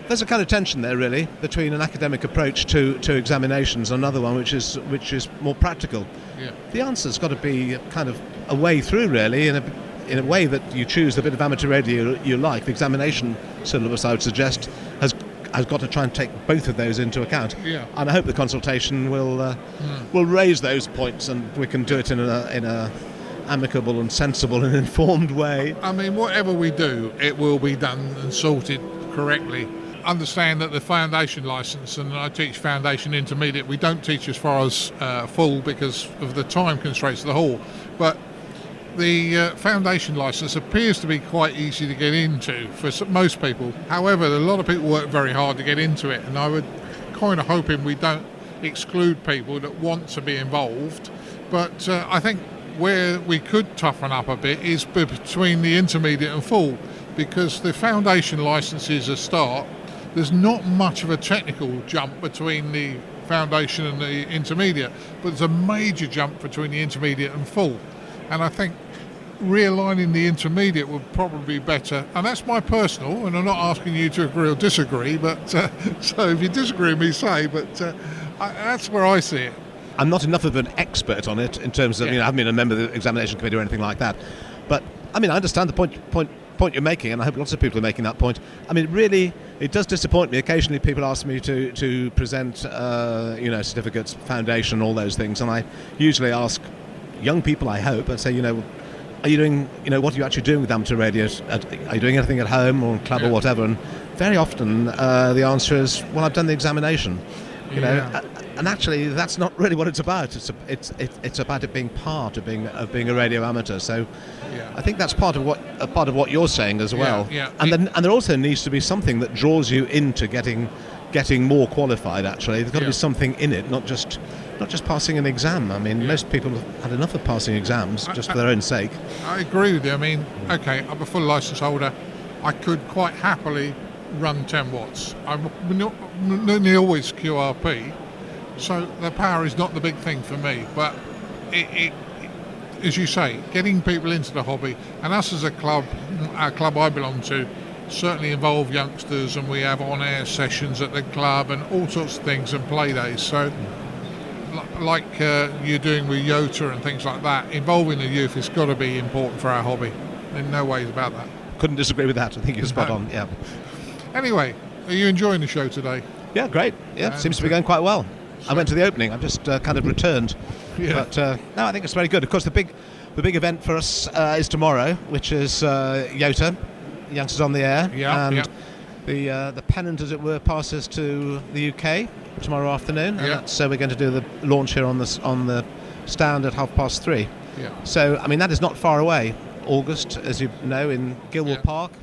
There's a kind of tension there, really, between an academic approach to examinations and another one which is more practical. Yeah. The answer's got to be kind of a way through, really, in a way that you choose the bit of amateur radio you like. The examination syllabus, I would suggest, has has got to try and take both of those into account. Yeah. And I hope the consultation will raise those points, and we can do it in a amicable and sensible and informed way. I mean, whatever we do, it will be done and sorted correctly. Understand that the foundation license, and I teach foundation intermediate, we don't teach as far as full because of the time constraints of the hall, but the foundation license appears to be quite easy to get into for most people. However, a lot of people work very hard to get into it, and I would kind of hoping we don't exclude people that want to be involved. But I think where we could toughen up a bit is between the intermediate and full, because the foundation license is a start. There's not much of a technical jump between the foundation and the intermediate, but there's a major jump between the intermediate and full. And I think realigning the intermediate would probably be better. And that's my personal, and I'm not asking you to agree or disagree, but so if you disagree with me, say, but that's where I see it. I'm not enough of an expert on it in terms of, I haven't been a member of the examination committee or anything like that. But, I understand the point you're making, and I hope lots of people are making that point. Really, it does disappoint me. Occasionally people ask me to present, certificates, foundation, all those things, and I usually ask young people, I hope, and say, are you doing, what are you actually doing with amateur radio? Are you doing anything at home or in club or whatever? And very often the answer is, well, I've done the examination. And actually, that's not really what it's about. It's about it being part of being a radio amateur. So, I think that's part of what you're saying as well. And there also needs to be something that draws you into getting more qualified. Actually, there's got to be something in it, not just passing an exam. Most people have had enough of passing exams just for their own sake. I agree with you. Okay, I'm a full licence holder. I could quite happily run 10 watts. I'm not nearly always QRP. So the power is not the big thing for me, but it, as you say, getting people into the hobby, and us as a club, our club I belong to, certainly involve youngsters, and we have on-air sessions at the club and all sorts of things and play days. So, like you're doing with Yota and things like that, involving the youth has got to be important for our hobby. In no ways about that. Couldn't disagree with that. I think you're spot on. Yeah. Anyway, are you enjoying the show today? Yeah, great. Yeah, seems to be going quite well. I went to the opening. I've just kind of returned. Yeah. But no, I think it's very good. Of course, the big event for us is tomorrow, which is Yota, Youngsters on the Air. The pennant, as it were, passes to the UK tomorrow afternoon. And so we're going to do the launch here on the stand at 3:30. Yeah. So, that is not far away. August, as you know, in Gilwell Park.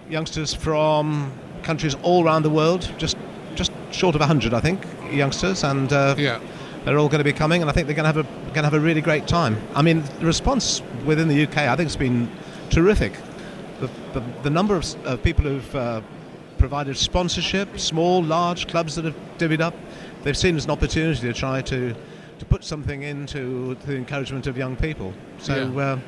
Youngsters from countries all around the world, just short of 100, I think, youngsters, and they're all going to be coming, and I think they're going to have a really great time. The response within the UK, I think, has been terrific. The number of people who've provided sponsorship, small, large clubs that have divvied up, they've seen as an opportunity to try to put something into the encouragement of young people. So.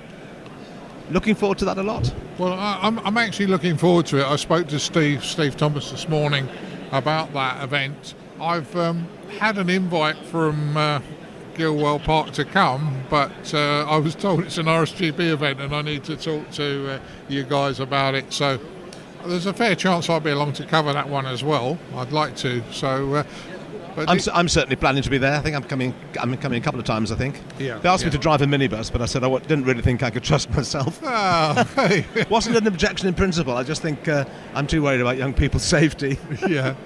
Looking forward to that a lot. Well, I'm actually looking forward to it. I spoke to Steve Thomas this morning about that event. I've had an invite from Gilwell Park to come, but I was told it's an RSGB event and I need to talk to you guys about it. So there's a fair chance I'll be along to cover that one as well. I'd like to. So. But I'm certainly planning to be there. I think I'm coming a couple of times, I think. Yeah, they asked me to drive a minibus, but I said I didn't really think I could trust myself. Hey. Wasn't an objection in principle. I just think I'm too worried about young people's safety. Yeah.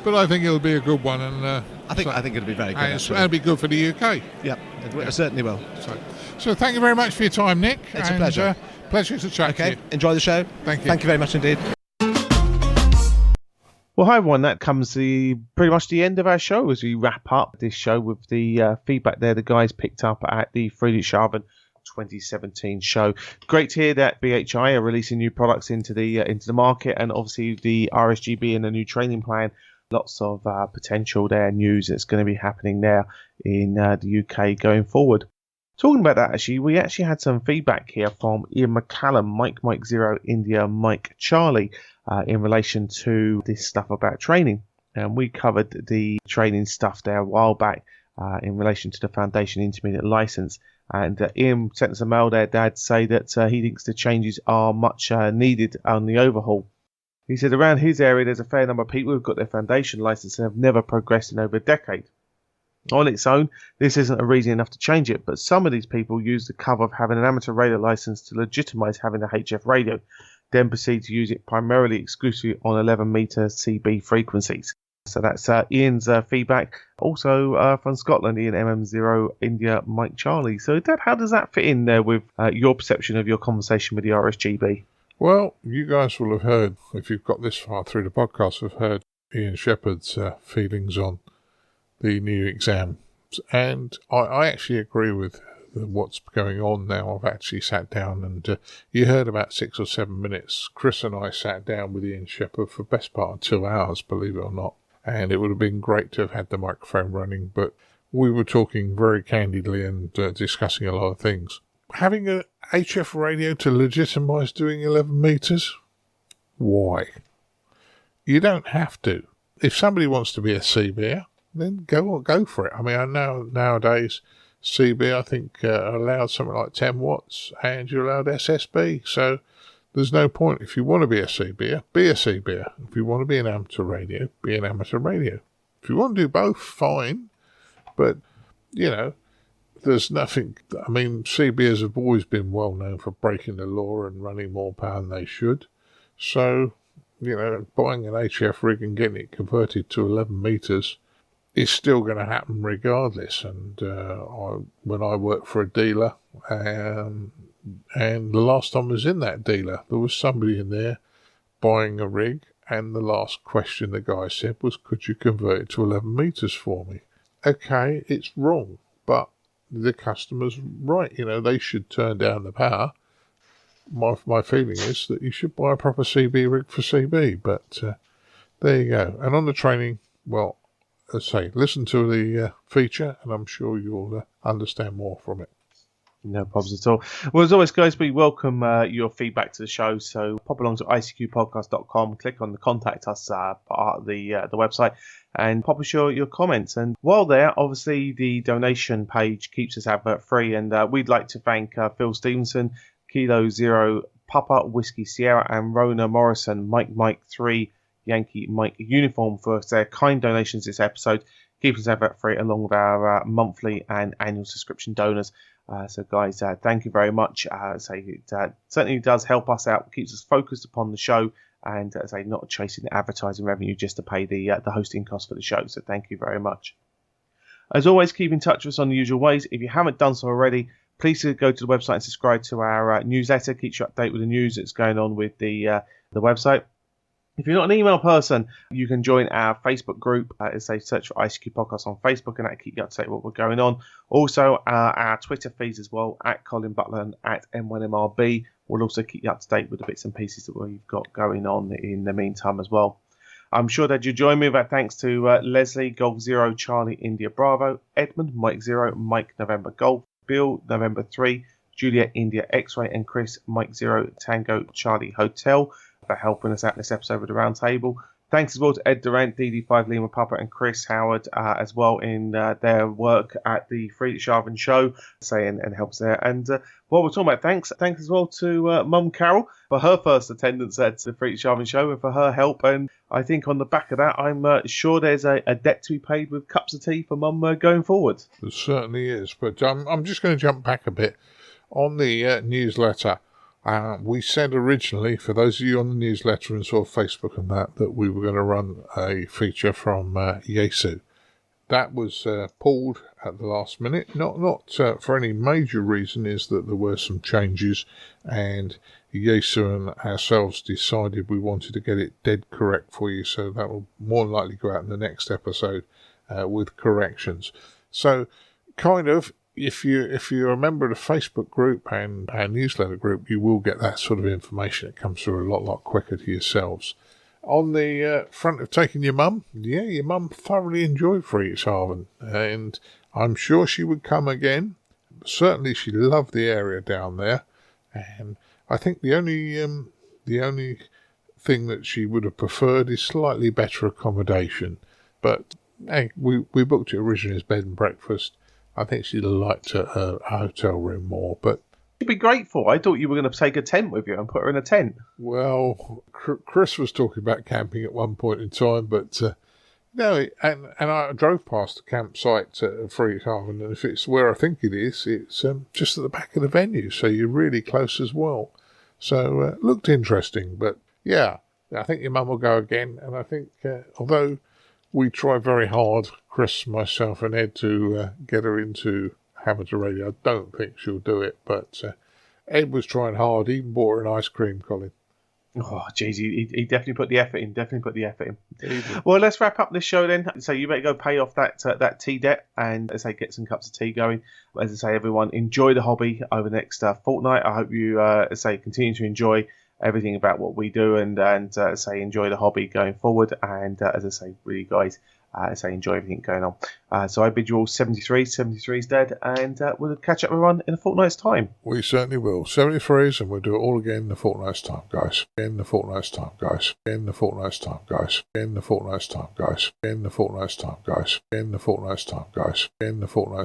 But I think it'll be a good one, and I think it'll be very good. It'll be good for the UK. Yeah, it certainly will. So thank you very much for your time, Nick. It's a pleasure. Pleasure to chat to you. Enjoy the show. Thank you. Thank you very much indeed. Well, hi everyone. That comes pretty much the end of our show as we wrap up this show with the feedback there the guys picked up at the Friedrichshafen 2017 show. Great to hear that BHI are releasing new products into the market, and obviously the RSGB and the new training plan. Lots of potential there, news that's going to be happening there in the UK going forward. Talking about that, actually, we actually had some feedback here from Ian McCallum, Mike 0 India, Mike Charlie. In relation to this stuff about training, and we covered the training stuff there a while back in relation to the foundation intermediate license, and Ian sent us a mail there, Dad, say that he thinks the changes are much needed on the overhaul. He said around his area there's a fair number of people who've got their foundation license and have never progressed in over a decade. On its own, this isn't a reason enough to change it, but some of these people use the cover of having an amateur radio license to legitimise having a HF radio, then proceed to use it primarily exclusively on 11 metre CB frequencies. So that's Ian's feedback. Also from Scotland, Ian MM0 India Mike Charlie. So Dad, how does that fit in there with your perception of your conversation with the RSGB? Well, you guys will have heard, if you've got this far through the podcast, have heard Ian Shepherd's feelings on the new exams. And I actually agree with what's going on now. I've actually sat down and you heard about 6 or 7 minutes. Chris and I sat down with Ian Shepherd for the best part of 2 hours, believe it or not. And it would have been great to have had the microphone running, but we were talking very candidly and discussing a lot of things. Having a HF radio to legitimise doing 11 metres? Why? You don't have to. If somebody wants to be a CBer, then go for it. I mean, I know nowadays CB, I think, allowed something like 10 watts, and you're allowed SSB. So there's no point. If you want to be a CBer, be a CBer. If you want to be an amateur radio, be an amateur radio. If you want to do both, fine. But, you know, there's nothing. I mean, CBers have always been well known for breaking the law and running more power than they should. So, you know, buying an HF rig and getting it converted to 11 metres is still going to happen regardless. And when I worked for a dealer, and the last time I was in that dealer, there was somebody in there buying a rig, and the last question the guy said was, could you convert it to 11 metres for me? Okay, it's wrong, but the customer's right. You know, they should turn down the power. My feeling is that you should buy a proper CB rig for CB, but there you go. And on the training, well, let's say, listen to the feature, and I'm sure you'll understand more from it. No problems at all. Well, as always, guys, we welcome your feedback to the show. So pop along to ICQpodcast.com, click on the Contact Us part of the website, and pop us your comments. And while there, obviously, the donation page keeps us advert free, and we'd like to thank Phil Stevenson, Kilo Zero, Papa Whiskey Sierra, and Rona Morrison, Mike 3, Yankee Mike Uniform for their kind donations this episode. Keep us advert free along with our monthly and annual subscription donors. So guys, thank you very much. It certainly does help us out, keeps us focused upon the show, and not chasing the advertising revenue just to pay the hosting costs for the show. So thank you very much. As always, keep in touch with us on the usual ways. If you haven't done so already, please go to the website and subscribe to our newsletter. Keeps you updated with the news that's going on with the website. If you're not an email person, you can join our Facebook group. As they search for ICQ Podcast on Facebook, and that'll keep you up to date with what's going on. Also, our Twitter feeds as well, at Colin Butler and at M1MRB. We'll also keep you up to date with the bits and pieces that we've got going on in the meantime as well. I'm sure that you'll join me with that thanks to Leslie, Golf 0, Charlie, India Bravo, Edmund, Mike 0, Mike November Golf, Bill, November 3, Julia, India X-Ray, and Chris, Mike 0, Tango, Charlie Hotel, for helping us out in this episode with the round table. Thanks as well to Ed Durant, DD5 Lima Papa, and Chris Howard as well in their work at the Friedrich Schaven show, and helps there. And while we're talking about thanks as well to Mum Carol for her first attendance at the Friedrich Schaven show and for her help. And I think on the back of that, I'm sure there's a debt to be paid with cups of tea for Mum going forward. There certainly is. But I'm just going to jump back a bit on the newsletter. We said originally, for those of you on the newsletter and sort of Facebook and that we were going to run a feature from Yaesu. That was pulled at the last minute. Not for any major reason, is that there were some changes, and Yaesu and ourselves decided we wanted to get it dead correct for you, so that will more than likely go out in the next episode with corrections. So, kind of, if you're a member of the Facebook group and our newsletter group, you will get that sort of information. It comes through a lot quicker to yourselves. On the front of taking your mum, your mum thoroughly enjoyed Friedrichshafen, and I'm sure she would come again. Certainly she loved the area down there, and I think the only thing that she would have preferred is slightly better accommodation. But hey, we booked it originally as bed and breakfast. I think she'd have liked her hotel room more, but You'd be grateful. I thought you were going to take a tent with you and put her in a tent. Well, Chris was talking about camping at one point in time, but no, and I drove past the campsite at Friedrichshafen, and if it's where I think it is, it's just at the back of the venue, so you're really close as well. So looked interesting, but yeah, I think your mum will go again, and I think although we try very hard, Chris, myself, and Ed, to get her into amateur radio, I don't think she'll do it, but Ed was trying hard. He even bought her an ice cream, Colin. Oh, geez, he definitely put the effort in. Well, let's wrap up this show then. So you better go pay off that tea debt and, as I say, get some cups of tea going. As I say, everyone, enjoy the hobby over the next fortnight. I hope you, as I say, continue to enjoy everything about what we do and as I say, enjoy the hobby going forward. And as I say, really, guys, as I enjoy everything going on. So I bid you all 73's dead, and we'll catch up with everyone in a fortnight's time. We certainly will. 73's, and we'll do it all again in a fortnight's time, guys. In the fortnight's time, guys. In the fortnight's time, guys. In the fortnight's time, guys. In the fortnight's time, guys. In the fortnight's time, guys. In the fortnight's